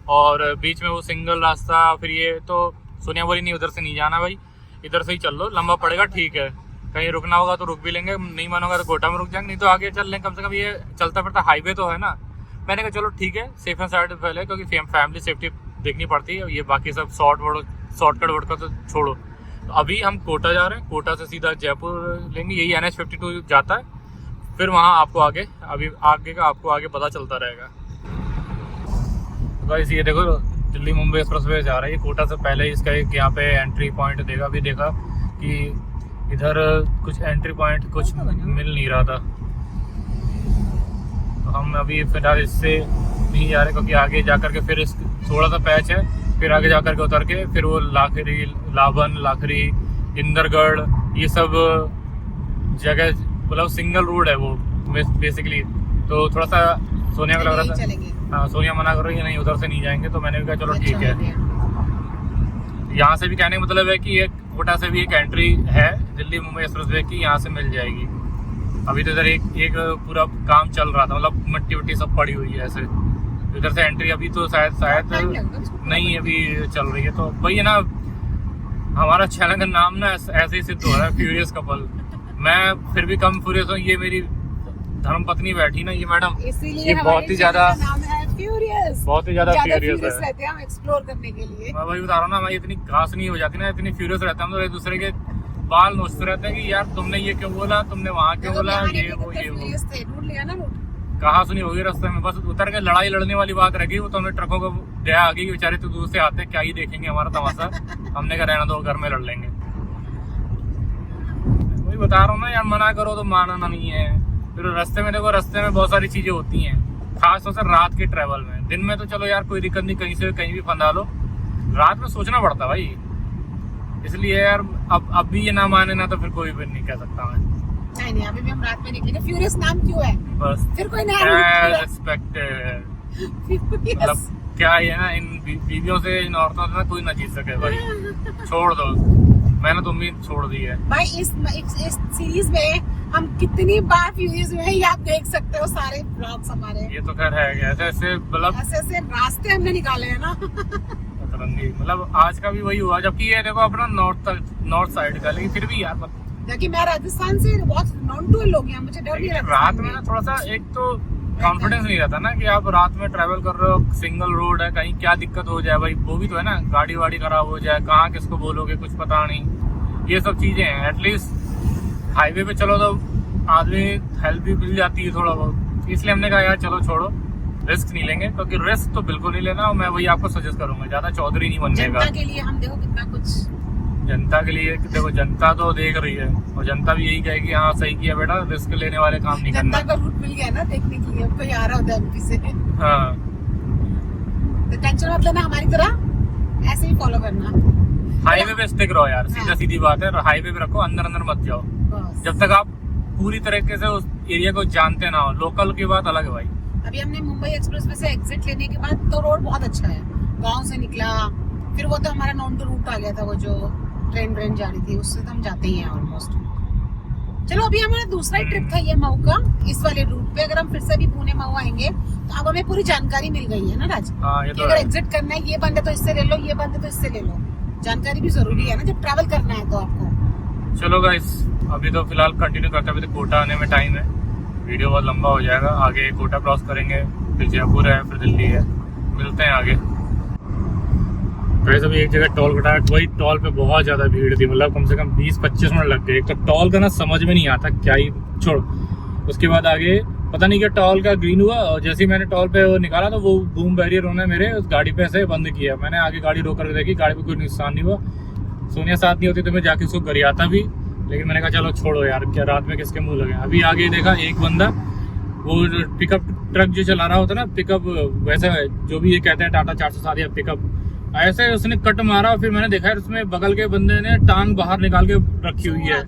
और बीच में वो सिंगल रास्ता, फिर ये तो सुनिया बोली नहीं, उधर से नहीं जाना भाई, इधर से ही चल लो, लंबा पड़ेगा, ठीक है, कहीं रुकना होगा तो रुक भी लेंगे, नहीं मन होगा तो कोटा में रुक जाएंगे, नहीं तो आगे चल लेंगे, कम से कम ये चलता फिरता हाईवे तो है ना। मैंने कहा चलो ठीक है, सेफ एंड साइड पहले, क्योंकि फैमिली सेफ्टी देखनी पड़ती है, ये बाकी सब शॉर्टकट वॉर्टकट तो छोड़ो। तो अभी हम कोटा जा रहे हैं, कोटा से सीधा जयपुर लेंगे, यही NH52 जाता है, फिर वहाँ आपको आगे का आपको आगे पता चलता रहेगा। गाइस ये देखो दिल्ली मुंबई एक्सप्रेसवे जा रहा है, ये कोटा से पहले इसका एक यहाँ पे एंट्री पॉइंट देगा। अभी देखा कि इधर कुछ एंट्री पॉइंट कुछ मिल नहीं रहा था, तो हम अभी फिलहाल इससे नहीं जा रहे, क्योंकि आगे जाकर के फिर थोड़ा सा पैच है, फिर आगे जाकर के उतर के फिर वो लाखेरी, लाबन, लाखरी, इंदरगढ़, ये सब जगह मतलब सिंगल रोड है वो बेसिकली। तो थोड़ा सा सोनिया को लग रहा था, हाँ सोनिया मना कर रही है नहीं उधर से नहीं जाएंगे, तो मैंने भी कहा चलो ठीक है। यहाँ से भी कहने का मतलब है कि एक कोटा से भी एक एंट्री है दिल्ली मुंबई एक्सप्रेसवे की, यहाँ से मिल जाएगी। अभी तो इधर एक पूरा काम चल रहा था, मतलब मिट्टी वट्टी सब पड़ी हुई है ऐसे, इधर से एंट्री अभी तो शायद नहीं अभी चल रही है। तो वही है ना, हमारा चैनल का नाम ना ऐसे ही सिद्ध हो रहा है, फ्यूरियस कपल। मैं फिर भी कम फ्यूरियस हूँ, ये मेरी धर्मपत्नी बैठी ना, ये मैडम, ये बहुत ही ज्यादा फ्यूरियस रहते हैं हम एक्सप्लोर करने के लिए। मैं वही बता रहा हूँ ना, मैं इतनी घास नहीं हो जाती ना, इतनी फ्यूरियस रहता हूँ, तो एक दूसरे के बाल नोचते रहते हैं कि यार तुमने ये क्यों बोला, तुमने वहाँ क्यों बोला, ये वो कहाँ सुनी होगी रास्ते में, बस उतर के लड़ाई लड़ने वाली बात रह गई। वो तो हमें ट्रकों को दया आ गई कि बेचारे तो दूर से आते क्या ही देखेंगे हमारा तमाशा, हमने कहा रहना दो, घर में लड़ लेंगे। वही बता रहा हूँ ना यार, मना करो तो मानना नहीं है। फिर रास्ते में देखो, रास्ते में बहुत सारी चीजें होती हैं, खास तौर से रात के ट्रैवल में। दिन में तो चलो यार कोई दिक्कत नहीं, कहीं से कहीं भी फंदा लो, रात में सोचना पड़ता भाई। इसलिए यार अब भी ये ना माने ना, तो फिर कोई भी नहीं कह सकता मैं। नहीं अभी भी हम रात में निकलेंगे। फ्यूरियस नाम क्यों है? बस फिर कोई नाम रिस्पेक्टेड, मतलब क्या है ना, इन बीवियों से, इन औरतों से ना कोई ना जीत सके भाई, छोड़ दो। मैंने तो उम्मीद छोड़ दी है भाई। इस सीरीज में हम कितनी बार फ्यूरियस हुए हैं, ये आप देख सकते हो सारे ब्लॉग्स हमारे। ये तो खैर है, ऐसे मतलब ऐसे रास्ते हमने निकाले हैं ना मतलब आज का भी वही हुआ, जबकि ये देखो अपना नॉर्थ साइड का, लेकिन फिर भी यार कि मैं राजस्थान से बहुत नॉन टूर लोग हैं, मुझे डर नहीं रहता। रात में ना थोड़ा सा एक तो कॉन्फिडेंस नहीं रहता ना, कि आप रात में ट्रैवल कर रहे हो, सिंगल रोड है, कहीं क्या दिक्कत हो जाए भाई, वो भी तो है ना, गाड़ी वाड़ी खराब हो जाए, कहाँ किसको बोलोगे कुछ पता नहीं, ये सब चीजें हैं। एटलीस्ट हाईवे पे चलो तो आदमी हेल्प भी मिल जाती है थोड़ा बहुत, इसलिए हमने कहा यार चलो छोड़ो, रिस्क नहीं लेंगे, क्योंकि रिस्क तो बिल्कुल नहीं लेना। मैं वही आपको सजेस्ट करूंगा, ज्यादा चौधरी नहीं बनने का। जनता के लिए हम देखो कितना कुछ, जनता के लिए देखो, जनता तो देख रही है, और जनता भी यही कहेगी हाँ सही किया बेटा, रिस्क लेने वाले काम नहीं करना। जनता का रूट मिल गया ना देखने के लिए, अब कोई आ रहा होता है एमपी से। हाँ तो टेंशन मत लेना, हमारी तरह ऐसे ही फॉलो करना, हाईवे पे स्टिक रहो यार, सीधा सीधी बात है, हाईवे पे रखो, अंदर मत जाओ जब तक आप पूरी तरीके से उस एरिया को जानते ना हो। लोकल की बात अलग है भाई। अभी हमने मुंबई एक्सप्रेसवे से एग्जिट लेने के बाद तो रोड बहुत अच्छा है, गाँव से निकला, फिर वो तो हमारा नॉन टू रूट आ गया था, वो जो ट्रेन जा रही थी, उससे तो हम जाते ही हैं ऑलमोस्ट। चलो अभी हमारा दूसरा ही ट्रिप था ये मऊ का, इस वाले रूट पे। अगर हम फिर से भी पुणे मऊ आएंगे तो अब हमें पूरी जानकारी मिल गई है ना राज, कि अगर एग्जिट करना है, ये बंद है तो इससे ले लो, ये बंद है तो इससे ले लो। जानकारी भी जरूरी है ना जब ट्रैवल करना है तो आपको। चलो गाइस अभी तो फिलहाल कंटिन्यू करते हैं, अभी तो कोटा आने में टाइम है, वीडियो बहुत लंबा हो जाएगा। आगे कोटा क्रॉस करेंगे, फिर जयपुर है, फिर दिल्ली है, मिलते हैं आगे। वैसे भी एक जगह टोल कटा, वही टोल पे बहुत ज़्यादा भीड़ थी, मतलब कम से कम 20-25 मिनट लग गए। एक तो टोल का ना समझ में नहीं आता क्या ही, छोड़। उसके बाद आगे पता नहीं क्या टोल का ग्रीन हुआ, और जैसे ही मैंने टोल पे वो निकाला तो वो बूम बैरियर उन्होंने मेरे उस गाड़ी पे ऐसे बंद किया। मैंने आगे गाड़ी रोक कर देखी, गाड़ी पे कोई नुकसान नहीं हुआ। सोनिया साथ नहीं होती तो मैं जाके उसको गरियाता भी, लेकिन मैंने कहा चलो छोड़ो यार, क्या रात में किसके मुंह लगे। अभी आगे देखा एक बंदा, वो पिकअप ट्रक जो चला रहा होता ना, पिकअप वैसे जो भी ये कहते हैं टाटा 407 या पिकअप, ऐसे उसने कट मारा। फिर मैंने देखा उसमें बगल के बंदे ने टांग बाहर निकाल के रखी हुई है,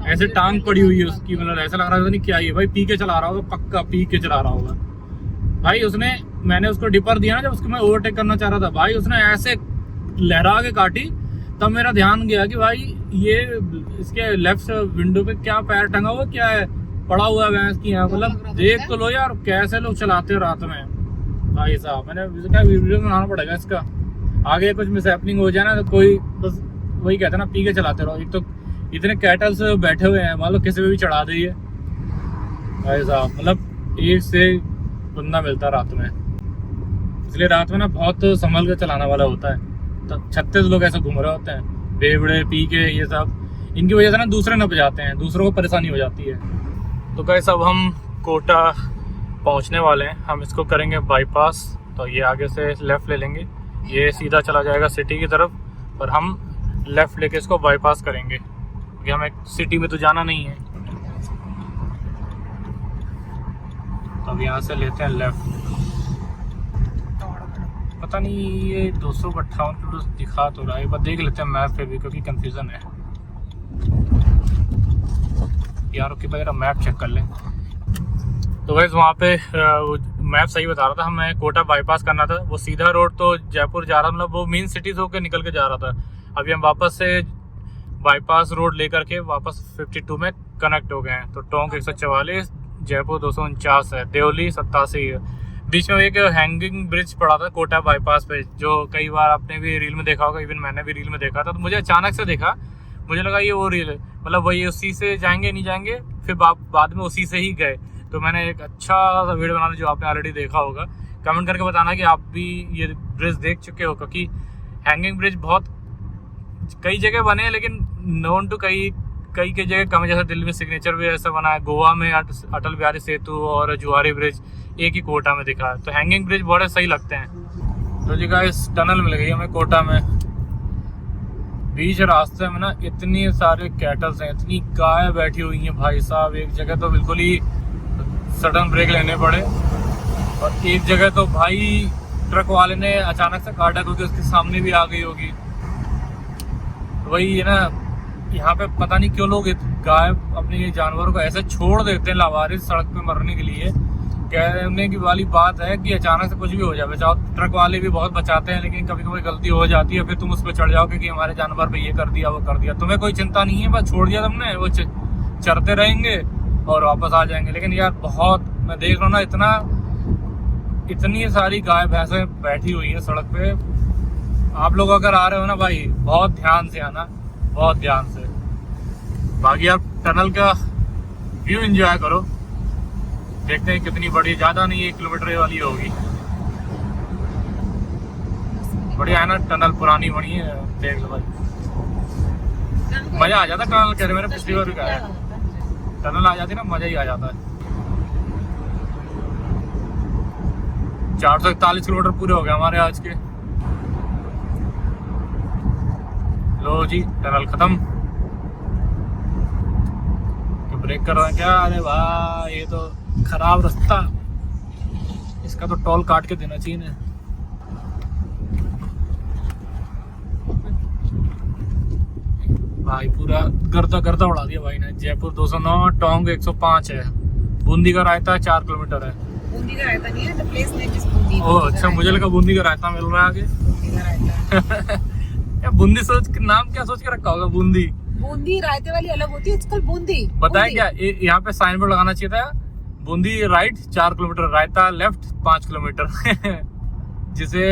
ऐसे टांग पड़ी हुई है उसकी, मतलब ऐसा लग रहा था नहीं क्या ये भाई पी के चला रहा होगा, पक्का पी के चला रहा होगा भाई। उसने, मैंने उसको डिपर दिया ना जब उसको मैं ओवरटेक करना चाह रहा था, भाई उसने ऐसे लहरा के काटी। तब मेरा ध्यान गया कि भाई ये इसके लेफ्ट विंडो पे क्या पैर टंगा हुआ, क्या है पड़ा हुआ है भैंस की यहाँ, मतलब देख तो लो यार कैसे लोग चलाते हैं रात में भाई साहब। मैंने क्या वीडियो बनाना पड़ेगा इसका, आगे कुछ मिसहैपनिंग हो जाए ना तो कोई बस वही कहते हैं ना, पी के चलाते रहो। एक तो इतने कैटल्स बैठे हुए हैं, मान लो किसी पे भी चढ़ा दे भाई साहब, मतलब एक से बंदा मिलता रात में। इसलिए रात में ना बहुत संभल के चलाना वाला होता है। तो 36 लोग ऐसे घूम रहे होते हैं बेवड़े पी के, ये सब इनकी वजह से ना दूसरे न बजाते हैं, दूसरों को परेशानी हो जाती है। तो गाइस अब हम कोटा पहुंचने वाले हैं, हम इसको करेंगे बाईपास। तो ये आगे से लेफ़्ट ले लेंगे, ये सीधा चला जाएगा सिटी की तरफ, और हम लेफ़्ट लेके इसको बाईपास करेंगे क्योंकि हमें सिटी में तो जाना नहीं है। तो अब यहाँ से लेते हैं लेफ़्ट। पता नहीं ये 258 किलोमीटर दिखा तो रहा है, एक बार देख लेते हैं मैप पे भी क्योंकि कंफ्यूजन है यार। ओके भाई मैप चेक कर लें। तो वैसे वहाँ पे मैप सही बता रहा था, हमें कोटा बाईपास करना था। वो सीधा रोड तो जयपुर जा रहा, मतलब वो मेन सिटीज होकर निकल के जा रहा था। अभी हम वापस से बाईपास रोड लेकर के वापस 52 में कनेक्ट हो गए हैं। तो टोंक 144, जयपुर 249 है, देवली 87 है। बीच में एक हैंगिंग ब्रिज पड़ा था कोटा बाईपास पे, जो कई बार आपने भी रील में देखा होगा, इवन मैंने भी रील में देखा था। तो मुझे अचानक से देखा, मुझे लगा ये वो रील है, मतलब वही उसी से जाएंगे नहीं जाएंगे, फिर बाद में उसी से ही गए। तो मैंने एक अच्छा सा वीडियो बना जो आपने ऑलरेडी देखा होगा। कमेंट करके बताना कि आप भी ये ब्रिज देख चुके हो, क्योंकि हैंगिंग ब्रिज बहुत कई जगह बने हैं, लेकिन नोन टू कई की जगह कम है। जैसे दिल्ली में सिग्नेचर भी ऐसा बना है, गोवा में अटल बिहारी सेतु और जुआरी ब्रिज एक ही कोटा में दिखा है। तो हैंगिंग ब्रिज बड़े सही लगते हैं। तो जी गाइस टनल मिल गई हमें कोटा में। बीच रास्ते में ना इतनी सारे कैटल्स हैं, इतनी गाय बैठी हुई हैं भाई साहब। एक जगह तो बिल्कुल ही सडन ब्रेक लेने पड़े, और एक जगह तो भाई ट्रक वाले ने अचानक से काटा क्योंकि उसके सामने भी आ गई होगी। वही है ना, यहाँ पे पता नहीं क्यों लोग गाय अपने जानवरों को ऐसे छोड़ देते हैं लावारिस सड़क पे मरने के लिए। कहने की वाली बात है कि अचानक से कुछ भी हो जाए, बचाओ। ट्रक वाले भी बहुत बचाते हैं, लेकिन कभी कभी गलती हो जाती है, फिर तुम उस पर चढ़ जाओगे कि हमारे जानवर पे ये कर दिया वो कर दिया। तुम्हें कोई चिंता नहीं है, बस छोड़ दिया तुमने, वो चरते रहेंगे और वापस आ जाएंगे। लेकिन यार बहुत, मैं देख रहा हूँ ना, इतनी सारी गाय भैंसें बैठी हुई है सड़क पे। आप लोग अगर आ रहे हो ना भाई, बहुत ध्यान से आना, बहुत ध्यान से। बाकी आप टनल का व्यू एंजॉय करो। देखते हैं कितनी बड़ी, ज्यादा नहीं 1 किलोमीटर वाली होगी। बढ़िया है ना टनल, पुरानी बनी है, देख लो भाई, मजा आ जाता टनल। कह रहे मेरे पिछली बार भी कहा है, टनल आ जाती ना मजा ही आ जाता है। 441 किलोमीटर पूरे हो गए हमारे आज के। लो जी टनल खत्म। तो ब्रेक कर रहे हैं क्या? अरे भाई ये तो खराब रास्ता, इसका तो टोल काट के देना चाहिए ना। भाई पूरा गर्दा उड़ा दिया भाई ने। जयपुर 209, टोंक 105 है, बूंदी का रायता 4 किलोमीटर है। बूंदी का रायता नहीं है, the place name is Bundi. Oh अच्छा, मुझे लगा बूंदी का रायता मिल रहा है आगे। बूंदी का रायता या बूंदी सोच के नाम क्या सोच के रखा होगा? बूंदी, बूंदी रायते वाली अलग होती है, इट्स कॉल्ड बूंदी। बताया क्या? यहाँ पे साइन बोर्ड लगाना चाहिए था, बूंदी राइट 4 किलोमीटर, रायता लेफ्ट 5 किलोमीटर। जिसे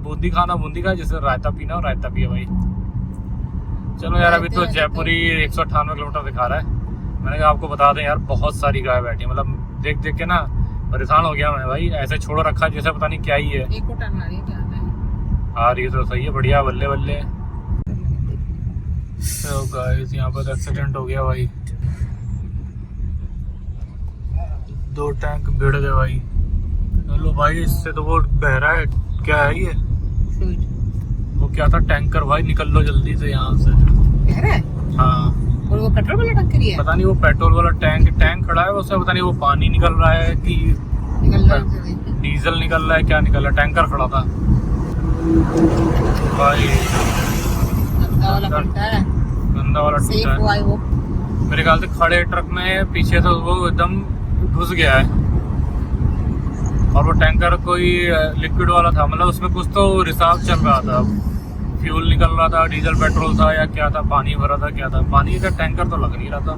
बूंदी खाना बूंदी का, जिसे रायता पीना रायता पिए भाई। चलो यार, अभी तो जयपुरी 198 किलोमीटर दिखा रहा है। मैंने कहा आपको बता दें यार, बहुत सारी गाय बैठी है, मतलब देख देख के ना परेशान हो गया मैं भाई, ऐसे छोड़ रखा जैसे पता नहीं क्या ही है। एक को टर्न आ रही है, क्या है? आ रही है तो सही है, बढ़िया, बल्ले बल्ले। तो गाइस यहाँ पर एक्सीडेंट हो गया भाई, 2 टैंक भिड़ गए भाई। चलो भाई, इससे तो वो बह रहा है, क्या है ये? फ्लूइड। वो क्या था, टैंकर भाई, निकल लो जल्दी से यहाँ से। कह रहा है? हाँ और वो पेट्रोल वाला टंकर ही है? पता नहीं, वो पेट्रोल वाला टैंक खड़ा है, उसमें पता नहीं वो पानी निकल रहा है कि निकल रहा है, डीजल निकल रहा है, क्या निकल रहा है। टैंकर खड़ा था भाई, गंदा वाला पलटा है। गंदा वाला सेफ टूटा हुआ है। है वो। मेरे ख्याल से खड़े ट्रक में पीछे तो वो एकदम घुस गया है, और वो टैंकर कोई लिक्विड वाला था, मतलब उसमें कुछ तो रिसाव चल रहा था, फ्यूल निकल रहा था, डीजल पेट्रोल था या क्या था, पानी भरा था, क्या था, पानी का टैंकर तो लग नहीं रहा था,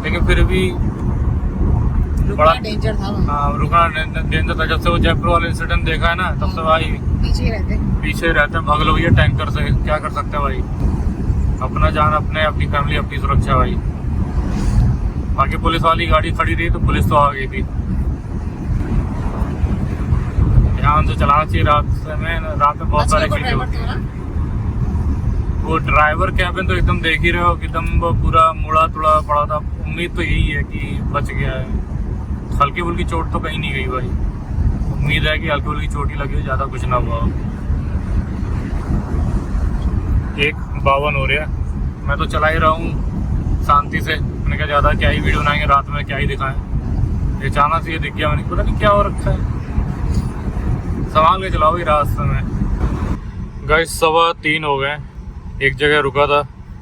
लेकिन फिर भी बड़ा डेंजर था वहाँ। हाँ रुकना डेंजर था। जब से वो जयपुर वाला इंसिडेंट देखा है ना, तब से भाई पीछे ही रहते भाग लो ये टैंकर से, क्या कर सकते हैं भाई, अपना जान अपने, अपनी फैमिली अपनी सुरक्षा भाई। बाकी पुलिस वाली गाड़ी खड़ी रही तो पुलिस तो आ गई थी। ध्यान से चलाना चाहिए रात में बहुत सारी चीजें होती है। वो ड्राइवर कैबिन तो एकदम देख ही रहे हो कि एकदम वो पूरा मुड़ा तुड़ा पड़ा था। उम्मीद तो यही है कि बच गया है, हल्की फुल्की चोट तो कहीं नहीं गई भाई। उम्मीद है कि हल्की फुल्की चोट ही लगी हो, ज्यादा कुछ ना हुआ। 1:52 हो रहा है, मैं तो चला ही रहा हूँ शांति से। मैंने कहा ज्यादा क्या ही वीडियो बनाएंगे रात में, क्या ही दिखाएं। ये अचानक से ये दिख गया, मैंने पता नहीं क्या हो रखा है। संभाल के चलाओ ही रास्ते में। गाइस 3:15 हो गए, एक जगह रुका था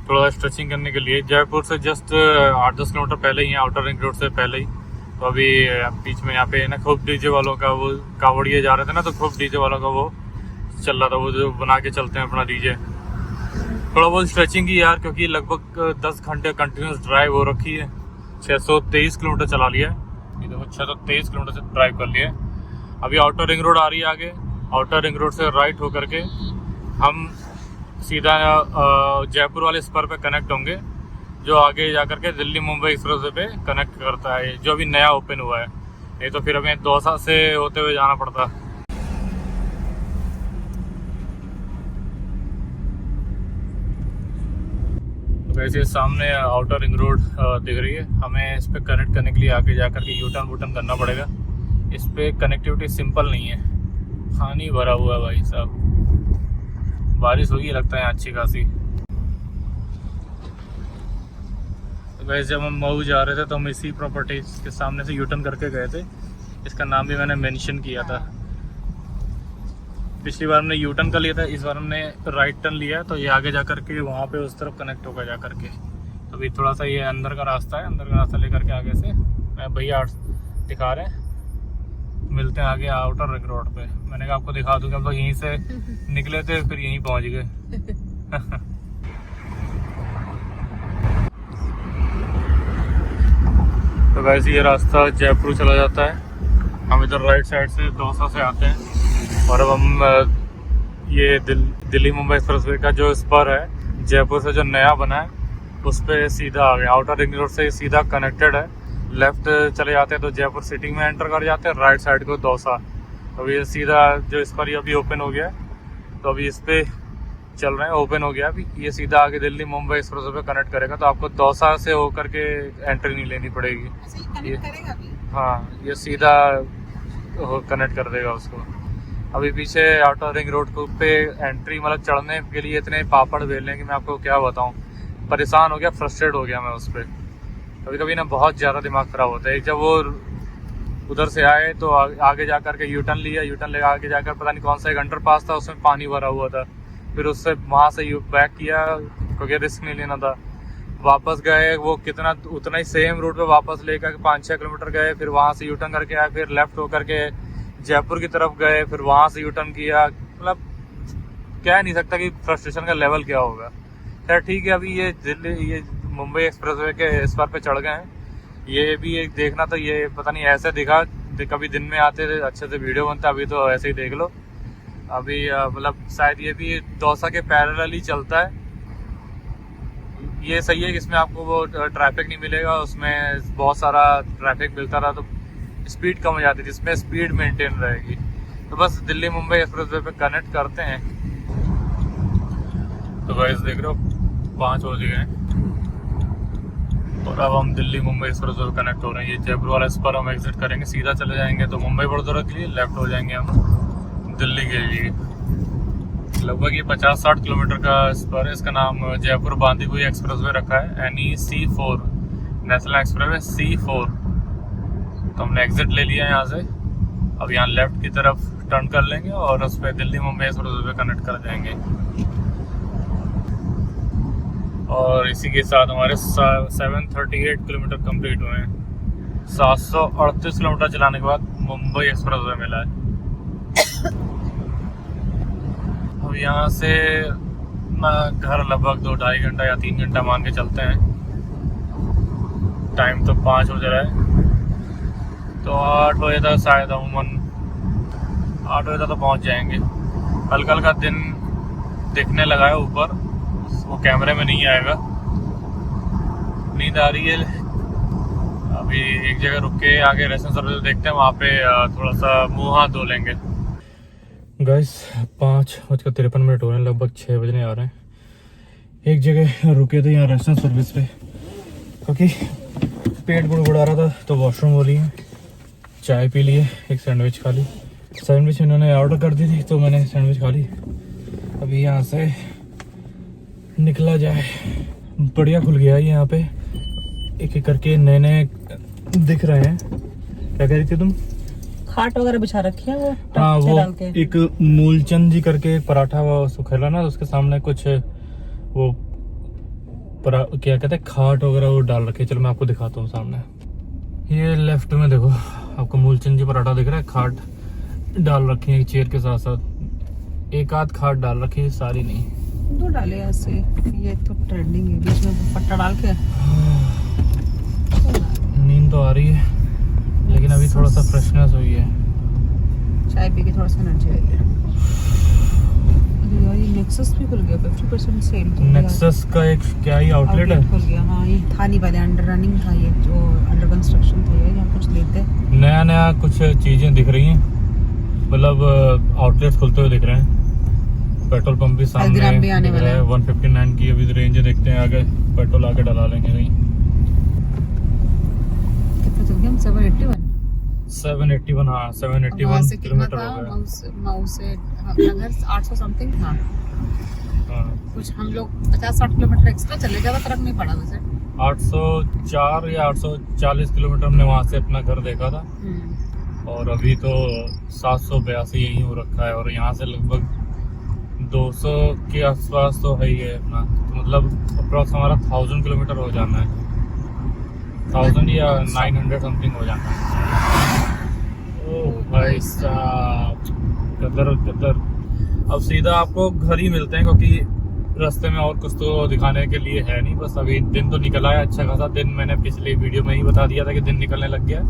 थोड़ा स्ट्रेचिंग करने के लिए। जयपुर से जस्ट 8-10 किलोमीटर पहले ही, आउटर रिंग रोड से पहले ही। तो अभी बीच में यहाँ पे ना खूब डीजे वालों का वो कावड़िए जा रहे थे ना, तो खूब डीजे वालों का वो चल रहा था, वो जो बना के चलते हैं अपना डीजे। थोड़ा बहुत स्ट्रेचिंग की यार, क्योंकि लगभग 10 घंटे कंटिन्यूस ड्राइव हो रखी है। 623 किलोमीटर चला लिया है, ये देखो 623 किलोमीटर से ड्राइव कर लिया है। अभी आउटर रिंग रोड आ रही है आगे, आउटर रिंग रोड से राइट होकर के हम सीधा जयपुर वाले स्पर पे कनेक्ट होंगे, जो आगे जाकर के दिल्ली मुंबई एक्सप्रेस पे कनेक्ट करता है, जो अभी नया ओपन हुआ है। नहीं तो फिर हमें दौसा से होते हुए जाना पड़ता। वैसे सामने आउटर रिंग रोड दिख रही है, हमें इस पे कनेक्ट करने के लिए आगे जाकर के यूटर्न वूटर्न करना पड़ेगा। इस पे कनेक्टिविटी सिंपल नहीं है, पानी भरा हुआ है भाई साहब। बारिश होगी लगता है अच्छी खासी। तो वैसे जब हम मऊ जा रहे थे तो हम इसी प्रॉपर्टीज के सामने से यूटर्न करके गए थे। इसका नाम भी मैंने मेंशन किया था। पिछली बार हमने यूटर्न कर लिया था, इस बार हमने राइट टर्न लिया है, तो ये आगे जा करके वहाँ पे उस तरफ कनेक्ट होगा जा करके। तो अभी थोड़ा सा ये अंदर का रास्ता है, अंदर का रास्ता लेकर के आगे से मैं भैया दिखा रहे हैं, मिलते हैं आगे आउटर रिंग रोड पे। मैंने कहा आपको दिखा दूंगा, हम लोग यहीं से निकले थे फिर यहीं पहुंच गए। तो वैसे ये रास्ता जयपुर चला जाता है। हम इधर राइट साइड से दौसा से आते हैं, और अब हम ये दिल्ली मुंबई एक्सप्रेसवे का जो स्पर है जयपुर से जो नया बना है, उस पर सीधा आ गए। आउटर रिंग रोड से सीधा कनेक्टेड है। लेफ्ट चले जाते हैं तो जयपुर सिटी में एंटर कर जाते हैं, राइट साइड को दौसा। तो ये सीधा जो इस पर अभी ओपन हो गया है, तो अभी इस पे चल रहे हैं, ओपन हो गया अभी। ये सीधा आगे दिल्ली मुंबई एक्सप्रेस पे कनेक्ट करेगा, तो आपको दौसा से होकर के एंट्री नहीं लेनी पड़ेगी। ये करेगा भी। हाँ, ये सीधा कनेक्ट कर देगा उसको। अभी पीछे आउटर रिंग रोड पे एंट्री मतलब चढ़ने के लिए इतने पापड़ बेलने कि मैं आपको क्या बताऊँ। परेशान हो गया, फ्रस्ट्रेट हो गया मैं उस पर। कभी कभी ना बहुत ज़्यादा दिमाग खराब होता है। जब वो उधर से आए तो आगे जा कर के यूटर्न लिया, यूटर्न लेकर आगे जाकर पता नहीं कौन सा एक अंडर पास था, उसमें पानी भरा हुआ था। फिर उससे वहाँ से बैक किया क्योंकि रिस्क नहीं लेना था। वापस गए, वो कितना उतना ही सेम रूट पे वापस लेकर 5-6 किलोमीटर गए, फिर वहाँ से यूटर्न करके आए, फिर लेफ्ट होकर के जयपुर की तरफ गए, फिर वहाँ से यूटर्न किया। मतलब कह नहीं सकता कि फ्रस्ट्रेशन का लेवल क्या होगा। खैर ठीक है, अभी ये मुंबई एक्सप्रेसवे के इस पर पे चढ़ गए हैं। ये भी एक देखना था, ये पता नहीं ऐसे दिखा, कभी दिन में आते थे अच्छे से वीडियो बनता, अभी तो ऐसे ही देख लो। अभी मतलब शायद ये भी दौसा के पैरेलल ही चलता है। ये सही है कि इसमें आपको वो ट्रैफिक नहीं मिलेगा, उसमें बहुत सारा ट्रैफिक मिलता रहा तो स्पीड कम हो जाती थी, इसमें स्पीड मेंटेन रहेगी। तो बस दिल्ली मुंबई एक्सप्रेसवे पे कनेक्ट करते हैं। तो गाइस देख रहे हो 5 बज गए हैं और अब हम दिल्ली मुंबई एक्सप्रेसवे पे कनेक्ट हो रहे हैं। ये जयपुर वाला इस पर हम एग्जिट करेंगे, सीधा चले जाएंगे तो मुंबई बड़ौदा के लिए, लेफ्ट हो जाएंगे हम दिल्ली के लिए। लगभग ये 50-60 किलोमीटर का इस पर है। इसका नाम जयपुर बांदीकुई एक्सप्रेसवे रखा है, NEC4 नेशनल एक्सप्रेसवे C4। तो हमने एग्जिट ले लिया यहाँ से, अब यहाँ लेफ्ट की तरफ टर्न कर लेंगे और उस पर दिल्ली मुंबई एक्सप्रेसवे पे कनेक्ट कर जाएंगे। और इसी के साथ हमारे 738 किलोमीटर कंप्लीट हुए हैं। 738 किलोमीटर चलाने के बाद मुंबई एक्सप्रेसवे मिला है। अब यहाँ से घर लगभग 2-2.5 घंटा या 3 घंटा मान के चलते हैं। टाइम तो 5 हो जा रहा है, तो 8 बजे तक शायद अमूमन 8 बजे तक तो पहुँच जाएंगे। हल्का हल्का दिन दिखने लगा है ऊपर, वो कैमरे में नहीं आएगा। नींद आ रही है। अभी एक जगह रुक के आगे रेस्टोरेंट सर्विस देखते हैं, वहाँ पे थोड़ा सा मुँह हाथ धो लेंगे। गाइस 5:53 हो रहे हैं, लगभग 6 बजने आ रहे हैं। एक जगह रुके थे यहाँ रेस्टोरेंट सर्विस पे, क्योंकि पेट गुड़गुड़ा रहा था तो वॉशरूम हो लिए, चाय पी लिए, एक सैंडविच खा ली। सैंडविच इन्होंने ऑर्डर कर दी थी तो मैंने सैंडविच खा ली। अभी यहाँ से निकला जाए। बढ़िया खुल गया है यहाँ पे, एक एक करके नए नए दिख रहे हैं। क्या कह रही थी तुम? खाट वगैरह बिछा रखी है वो। हाँ, वो डाल के। एक मूलचंद जी करके पराठा वो सुखेला ना, उसके सामने कुछ वो क्या कहते हैं खाट वगैरह वो डाल रखे। चलो मैं आपको दिखाता हूँ सामने। ये लेफ्ट में देखो आपको मूलचंद जी पराठा दिख रहा है, खाट डाल रखी है चेयर के साथ साथ। एक आध खाट डाल रखी है, सारी नहीं। 2 डाले ऐसे, ये तो ट्रेंडिंग है, बीच में पट्टा डाल के। नींद तो आ रही है लेकिन अभी थोड़ा सा फ्रेशनेस हुई है, चाय पी के थोड़ा सा एनर्जी आई है। अरे यार ये नेक्सस भी खुल गया, 50% सेल। नेक्सस का एक क्या ही आउटलेट है, खुल गया। हाँ, ये था नहीं पहले, अंडर रनिंग था, ये जो अंडर कंस्ट्रक्शन था। ये यहाँ कुछ लेते नया नया कुछ चीजें दिख रही हैं, मतलब आउटलेट खुलते हुए दिख रहे हैं। पेट्रोल पंप भी सामने भी आने वाला है। 159 की अभी रेंज देखते हैं, आगे पेट्रोल आके डला लेंगे। नहीं कितना चल गया हम? 781 हाँ 781 किलोमीटर हो गया। मऊ से अपना घर 800 समथिंग था। हाँ, कुछ हम लोग 50-60 किलोमीटर एक्स्ट्रा चले, ज्यादा फर्क नहीं पड़ा वैसे। 804 या 840 किलोमीटर हमने वहाँ से अपना घर देखा था, और अभी तो 782 यही हो रखा है। और यहाँ से लगभग 200 के आसपास तो है ही है अपना, तो मतलब अप्रॉक्स हमारा 1000 किलोमीटर हो जाना है, 1000 या 900 समथिंग हो जाना है। ओह भाई साहब, कदर। अब सीधा आपको घर ही मिलते हैं, क्योंकि रास्ते में और कुछ तो दिखाने के लिए है नहीं। बस अभी दिन तो निकल आया अच्छा खासा। दिन मैंने पिछली वीडियो में ही बता दिया था कि दिन निकलने लग गया।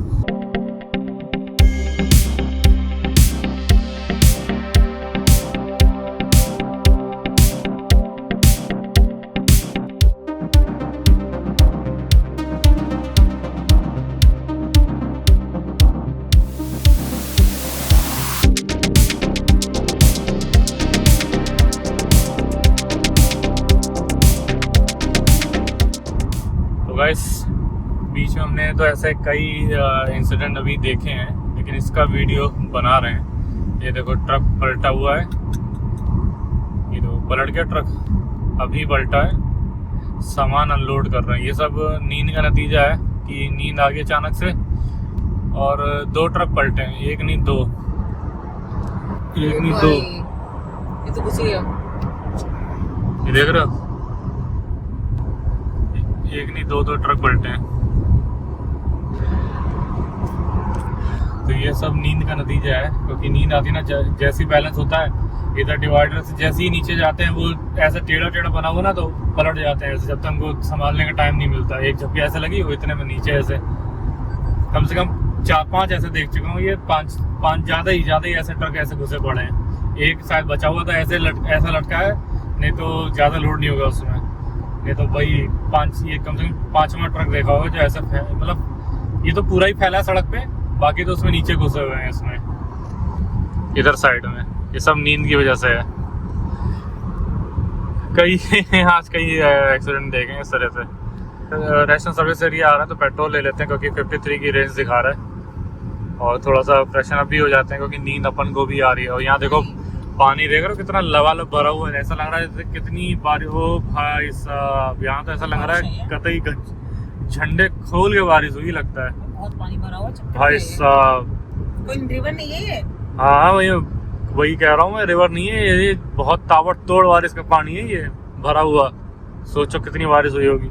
गाइस बीच में हमने तो ऐसे कई इंसिडेंट अभी देखे हैं, लेकिन इसका वीडियो बना रहे हैं। ये देखो ट्रक पलटा हुआ है, ये देखो पलट गया ट्रक, अभी पलटा है, सामान अनलोड कर रहे हैं। ये सब नींद का नतीजा है कि नींद आ गई अचानक से, और 2 ट्रक पलटे हैं, एक नहीं दो। ये तो कुछ ही है। ये देख रहे हो, एक नहीं 2 ट्रक पलटे हैं। तो ये सब नींद का नतीजा है, क्योंकि नींद आती ना, जैसी बैलेंस होता है इधर डिवाइडर से, जैसे ही नीचे जाते हैं वो ऐसा टेढ़ा बना हुआ ना, तो पलट जाते हैं ऐसे। जब तक हमको संभालने का टाइम नहीं मिलता, एक झपकी ऐसे लगी वो इतने में नीचे ऐसे कम से कम 4-5 ऐसे देख चुका हूँ। ये 5 ज़्यादा ही ऐसे ट्रक ऐसे घुसे पड़े हैं। एक शायद बचा हुआ था, ऐसा लटका है, नहीं तो ज़्यादा लोड नहीं होगा उसमें। ये तो भाई ये कम से कम 5वां ट्रक देखा होगा जो ऐसा मतलब ये तो पूरा ही फैला है सड़क पे, बाकी तो उसमें नीचे घुसे हुए हैं इसमें इधर साइड में। ये सब नींद की वजह से है। आज कई एक्सीडेंट देखे हैं इस तरह से। नेशनल सर्विस एरिया आ रहा है तो पेट्रोल ले लेते हैं क्योंकि 53 की रेंज दिखा रहा है, और थोड़ा सा फ्रेशन अप भी हो जाते हैं क्योंकि नींद अपन को भी आ रही है। और यहाँ देखो पानी देख रहे हो कितना लबालब भरा हुआ है, ऐसा लग रहा है जैसे कितनी बारिश हो भाई साहब। यहाँ तो ऐसा लग रहा है कतई झंडे खोल के बारिश हुई लगता है। बहुत पानी भरा हुआ भाई साहब, कोई रिवर नहीं है ये। हाँ वही कह रहा हूँ मैं, रिवर नहीं है ये, बहुत ताबड़तोड़ बारिश का पानी है ये भरा हुआ। सोचो कितनी बारिश हुई होगी,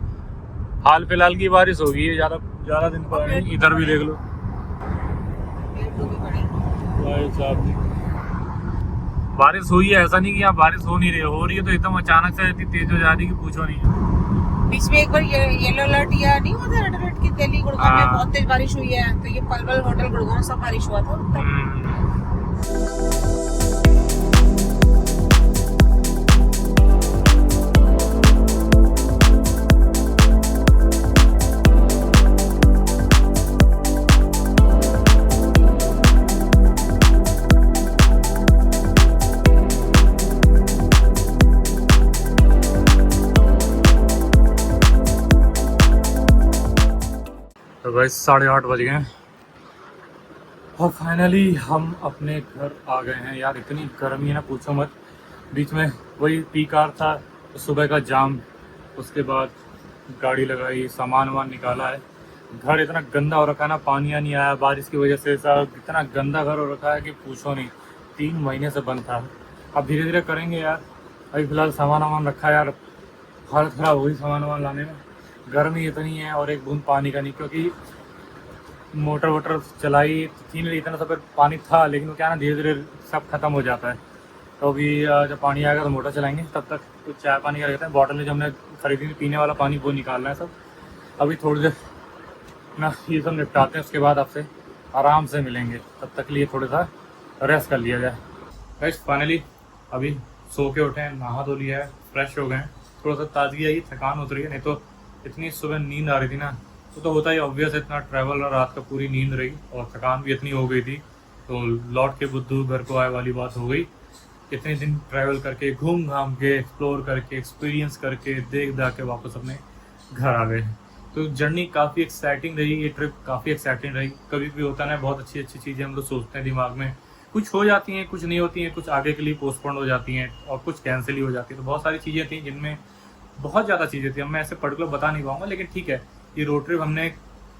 हाल फिलहाल की बारिश होगी ये, ज्यादा दिन पर। इधर भी देख लो भाई साहब, बारिश हुई है, ऐसा नहीं कि यहाँ बारिश हो नहीं रही, हो रही है तो एकदम अचानक से इतनी तेज हो जा रही है कि पूछो नहीं। बीच में एक बार येलो अलर्ट या नहीं हुआ था, रेड अलर्ट की दिल्ली गुड़गांव में बहुत तेज बारिश हुई है, तो ये पलवल होटल गुड़गांव सब बारिश हुआ था। तो भाई 8:30 बज गए और फाइनली हम अपने घर आ गए हैं। यार इतनी गर्मी है ना पूछो मत। बीच में वही पीक आवर था, सुबह का जाम, उसके बाद गाड़ी लगाई, सामान वामान निकाला है। घर इतना गंदा हो रखा है ना, पानी नहीं आया बारिश की वजह से, सब इतना गंदा घर हो रखा है कि पूछो नहीं। 3 महीने से बंद था, अब धीरे धीरे करेंगे यार। अभी फिलहाल सामान वामान रखा है यार, हालत खराब हुई सामान वामान लाने में। गर्मी इतनी है और एक बूंद पानी का नहीं, क्योंकि मोटर वोटर चलाई थी नहीं, इतना सब पानी था, लेकिन वो क्या ना धीरे धीरे सब खत्म हो जाता है। तो अभी जब पानी आएगा तो मोटर चलाएंगे, तब तक कुछ चाय पानी का रहता है। बॉटल में जो हमने खरीदी थी पीने वाला पानी वो निकालना है सब। अभी थोड़ी देर ना ये सब निपटाते हैं, उसके बाद आपसे आराम से मिलेंगे। तब तक लिए थोड़ा सा रेस्ट कर लिया जाए। बस फाइनली अभी सो के उठे हैं, नहा धो लिया है, फ्रेश हो गए हैं, थोड़ा सा ताजगी आई, थकान उतरी है। नहीं तो इतनी सुबह नींद आ रही थी ना, तो होता ही ऑब्वियस, इतना ट्रैवल और रात का पूरी नींद रही और थकान भी इतनी हो गई थी। तो लौट के बुद्धू घर को आए वाली बात हो गई। इतने दिन ट्रैवल करके, घूम घाम के, एक्सप्लोर करके, एक्सपीरियंस करके, देख दाख के वापस अपने घर आ गए। तो जर्नी काफ़ी एक्साइटिंग रही, ये ट्रिप काफ़ी एक्साइटिंग रही। कभी भी होता है ना, बहुत अच्छी अच्छी चीज़ें हम लोग सोचते हैं दिमाग में, कुछ हो जाती हैं, कुछ नहीं होती हैं, कुछ आगे के लिए पोस्टपोन हो जाती हैं और कुछ कैंसिल ही हो जाती है। तो बहुत सारी चीज़ें थी जिनमें बहुत ज़्यादा चीज़ें थी, अब मैं ऐसे पर्टिकुलर बता नहीं पाऊंगा, लेकिन ठीक है, ये रोड ट्रिप हमने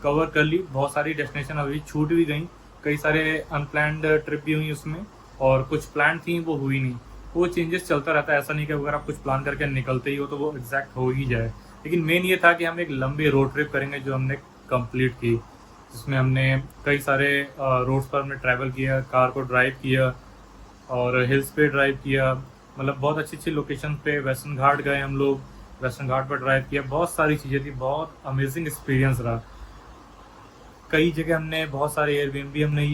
कवर कर ली। बहुत सारी डेस्टिनेशन अभी छूट भी गई, कई सारे अनप्लान्ड ट्रिप भी हुई उसमें, और कुछ प्लान थी वो हुई नहीं। वो चेंजेस चलता रहता है, ऐसा नहीं कि अगर आप कुछ प्लान करके निकलते ही हो तो वो एग्जैक्ट हो ही जाए। लेकिन मेन ये था कि हम एक लंबी रोड ट्रिप करेंगे जो हमने कंप्लीट की, जिसमें हमने कई सारे रोड्स पर हमने ट्रैवल किया, कार को ड्राइव किया और हिल्स पे ड्राइव किया। मतलब बहुत अच्छी अच्छी लोकेशन पे, वेस्टर्न घाट गए हम लोग, वेस्टर्न घाट पर ड्राइव किया, बहुत सारी चीज़ें थी, बहुत अमेजिंग एक्सपीरियंस रहा। कई जगह हमने बहुत सारे एयरबीएनबी हमने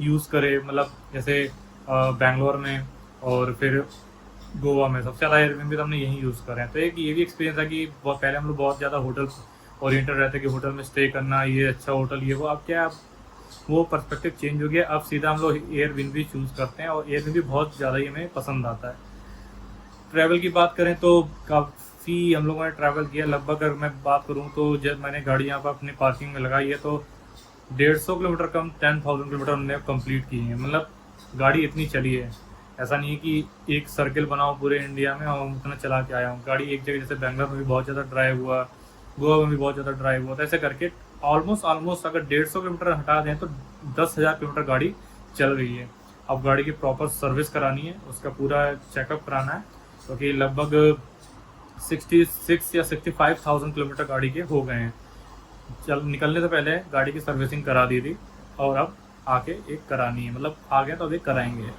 यूज़ करे, मतलब जैसे बेंगलोर में और फिर गोवा में सबसे ज़्यादा एयरबीएनबी तो हमने यहीं यूज़ करे हैं। तो एक ये भी एक्सपीरियंस था कि बहुत पहले हम लोग बहुत ज़्यादा होटल ओरिएंटेड रहते कि होटल में स्टे करना, ये अच्छा होटल ये वो, अब क्या वो पर्सपेक्टिव चेंज हो गया। अब सीधा हम लोग एयरबीएनबी चूज़ करते हैं और एयरबीएनबी बहुत ज़्यादा ही हमें पसंद आता है। ट्रैवल की बात करें तो काफ़ी हम लोगों ने ट्रैवल किया। लगभग अगर मैं बात करूं तो जब मैंने गाड़ी यहाँ पर अपने पार्किंग में लगाई है तो 150 किलोमीटर कम 10,000 किलोमीटर हमने कंप्लीट किए हैं। मतलब गाड़ी इतनी चली है, ऐसा नहीं है कि एक सर्किल बनाओ पूरे इंडिया में और उतना चला के आया हूँ। गाड़ी एक जगह जैसे बेंगलोर में भी बहुत ज़्यादा ड्राइव हुआ, गोवा में भी बहुत ज़्यादा ड्राइव हुआ, तो ऐसे करके ऑलमोस्ट अगर 150 किलोमीटर हटा दें तो 10,000 किलोमीटर गाड़ी चल रही है। अब गाड़ी की प्रॉपर सर्विस करानी है, उसका पूरा चेकअप कराना है, क्योंकि लगभग 66 या 65,000 किलोमीटर गाड़ी के हो गए हैं। निकलने से पहले गाड़ी की सर्विसिंग करा दी थी और अब आके एक करानी है, मतलब आ गया तो अब एक कराएंगे।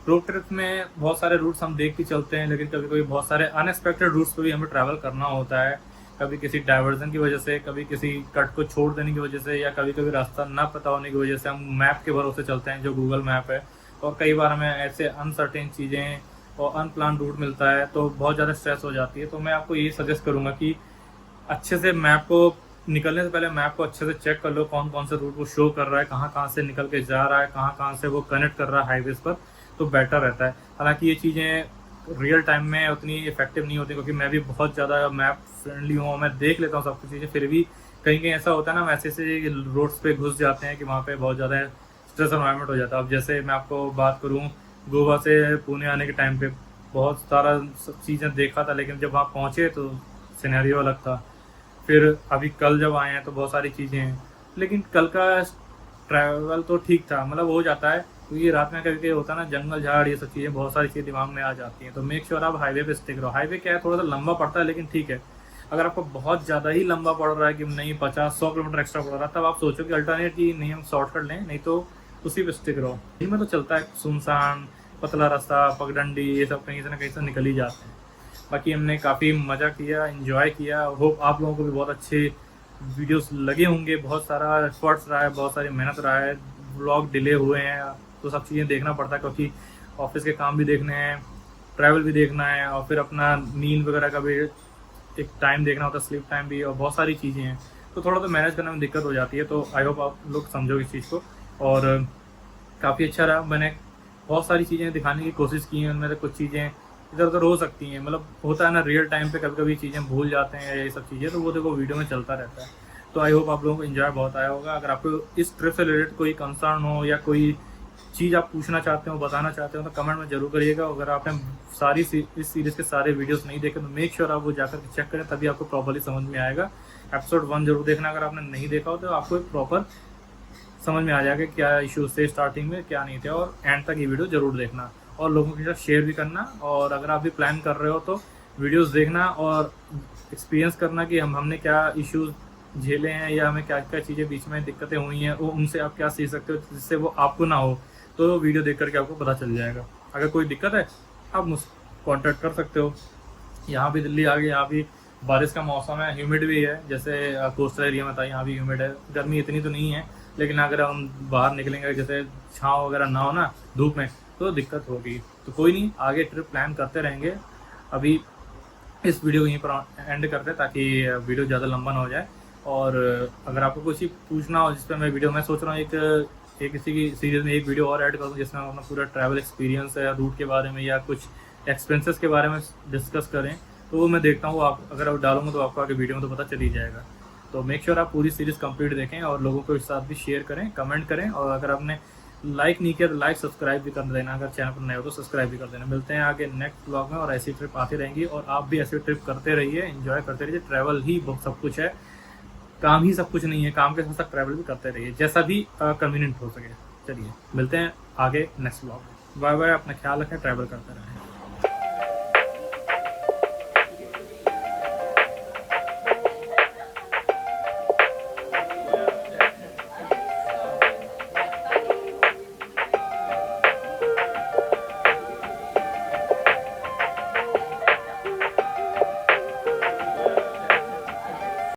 रोड ट्रिप में बहुत सारे रूट्स हम देख के चलते हैं, लेकिन कभी कभी बहुत सारे अनएक्सपेक्टेड रूट्स पे भी हमें ट्रैवल करना होता है। कभी किसी डाइवर्जन की वजह से, कभी किसी कट को छोड़ देने की वजह से, या कभी कभी रास्ता ना पता होने की वजह से हम मैप के भरोसे चलते हैं जो गूगल मैप है। और कई बार हमें ऐसे अनसर्टेन चीज़ें और अनप्लान रूट मिलता है तो बहुत ज़्यादा स्ट्रेस हो जाती है। तो मैं आपको यही सजेस्ट करूँगा कि अच्छे से मैप को निकलने से पहले मैप को अच्छे से चेक कर लो, कौन कौन से रूट वो शो कर रहा है, कहाँ कहाँ से निकल के जा रहा है, कहाँ कहाँ से वो कनेक्ट कर रहा है हाईवेज पर, तो बेटर रहता है। हालांकि ये चीज़ें रियल टाइम में उतनी इफेक्टिव नहीं होती, क्योंकि मैं भी बहुत ज़्यादा मैप फ्रेंडली हूँ, मैं देख लेता हूँ सब कुछ चीज़ें, फिर भी कहीं कहीं ऐसा होता है ना, वैसे से रोड्स पे घुस जाते हैं कि वहाँ पे बहुत ज़्यादा स्ट्रेस एनवायरनमेंट हो जाता है। अब जैसे मैं आपको बात करूँ, गोवा से पुणे आने के टाइम पे बहुत सारा सब चीज़ें देखा था, लेकिन जब वहाँ पहुँचे तो सिनेरियो अलग था। फिर अभी कल जब आए हैं तो बहुत सारी चीज़ें हैं, लेकिन कल का ट्रैवल तो ठीक था, मतलब हो जाता है, क्योंकि रात में कभी कभी होता है ना, जंगल झाड़ ये सब चीज़ें, बहुत सारी चीज़ें दिमाग में आ जाती हैं। तो मेक श्योर आप हाईवे पे स्टिक रहो। हाईवे क्या है, थोड़ा सा लंबा पड़ता है, लेकिन ठीक है। अगर आपको बहुत ज़्यादा ही लंबा पड़ रहा है कि नहीं 50-100 किलोमीटर एक्स्ट्रा पड़ रहा है, तब आप सोचो कि अल्टरनेट की नहीं हम शॉर्टकट लें, नहीं तो उसी पे स्टिक रहो। इनमें तो चलता है सुनसान पतला रास्ता, पगडंडी, ये सब कहीं से ना कहीं से निकल ही जाते हैं। बाकी हमने काफ़ी मज़ा किया, एंजॉय किया। होप आप लोगों को भी बहुत अच्छे वीडियोस लगे होंगे। बहुत सारा एफर्ट्स रहा है, बहुत सारी मेहनत रहा है, व्लॉग डिले हुए हैं, तो सब चीज़ें देखना पड़ता है, क्योंकि ऑफिस के काम भी देखने हैं, ट्रैवल भी देखना है, और फिर अपना नींद वगैरह का भी एक टाइम देखना होता है, स्लीप टाइम भी, और बहुत सारी चीज़ें हैं, तो थोड़ा तो मैनेज करने में दिक्कत हो जाती है। तो आई होप आप लोग समझो इस चीज़ को। और काफ़ी अच्छा रहा, मैंने बहुत सारी चीज़ें दिखाने की कोशिश की हैं, उनमें से कुछ चीज़ें इधर उधर हो सकती हैं, मतलब होता है ना रियल टाइम पे कभी कभी चीज़ें भूल जाते हैं, ये सब चीज़ें, तो वो देखो वीडियो में चलता रहता है। तो आई होप आप लोगों को एंजॉय बहुत आया होगा। अगर आपको इस ट्रिप से रिलेटेड कोई कंसर्न हो या कोई चीज़ आप पूछना चाहते हो, बताना चाहते हो, तो कमेंट में जरूर करिएगा। अगर आपने इस सीरीज़ के सारे वीडियोस नहीं देखे तो मेक श्योर आप वो जाकर चेक करें, तभी आपको प्रॉपर्ली समझ में आएगा। एपिसोड 1 जरूर देखना, अगर आपने नहीं देखा हो तो आपको एक प्रॉपर समझ में आ जाएगा क्या इश्यूज थे स्टार्टिंग में, क्या नहीं थे, और एंड तक ये वीडियो जरूर देखना और लोगों के साथ शेयर भी करना। और अगर आप भी प्लान कर रहे हो तो वीडियोस देखना और एक्सपीरियंस करना कि हमने क्या इश्यूज झेले हैं, या हमें क्या क्या चीज़ें बीच में दिक्कतें हुई हैं, वो उनसे आप क्या सीख सकते हो जिससे वो आपको ना हो, तो वीडियो देख करके आपको पता चल जाएगा। अगर कोई दिक्कत है आप मुझसे कॉन्टैक्ट कर सकते हो। यहाँ भी दिल्ली आ गई, यहाँ भी बारिश का मौसम है, ह्यूमिड भी है, जैसे कोस्टल एरिया में था, यहाँ भी ह्यूमिड है। गर्मी इतनी तो नहीं है, लेकिन अगर हम बाहर निकलेंगे, जैसे छाँव वगैरह ना हो ना धूप में, तो दिक्कत होगी। तो कोई नहीं, आगे ट्रिप प्लान करते रहेंगे। अभी इस वीडियो को यहीं पर एंड करते हैं, ताकि वीडियो ज़्यादा लंबा ना हो जाए। और अगर आपको कुछ पूछना हो जिस पर मैं सोच रहा हूँ एक किसी की सीरीज़ में एक वीडियो और ऐड करूँ, जिसमें हम अपना पूरा ट्रैवल एक्सपीरियंस है, रूट के बारे में या कुछ एक्सपेंसेस के बारे में डिस्कस करें, तो वो मैं देखता हूँ। आप अगर आप डालूंगा तो आपको आगे वीडियो में तो पता चल ही जाएगा। तो मेक श्योर आप पूरी सीरीज़ कंप्लीट देखें और लोगों को इस साथ भी शेयर करें, कमेंट करें, और अगर आपने लाइक नहीं किया तो लाइक सब्सक्राइब भी कर देना। अगर चैनल पर नए हो तो सब्सक्राइब भी कर देना। मिलते हैं आगे नेक्स्ट ब्लॉग में, और ऐसी ट्रिप आती रहेंगी, और आप भी ऐसी ट्रिप करते रहिए, एंजॉय करते रहिए। ट्रैवल ही सब कुछ है, काम ही सब कुछ नहीं है, काम के साथ साथ ट्रैवल भी करते रहिए, जैसा भी कन्वीनियंट हो सके। चलिए मिलते हैं आगे नेक्स्ट ब्लॉग में। बाय बाय, अपना ख्याल रखें, ट्रैवल करते रहें।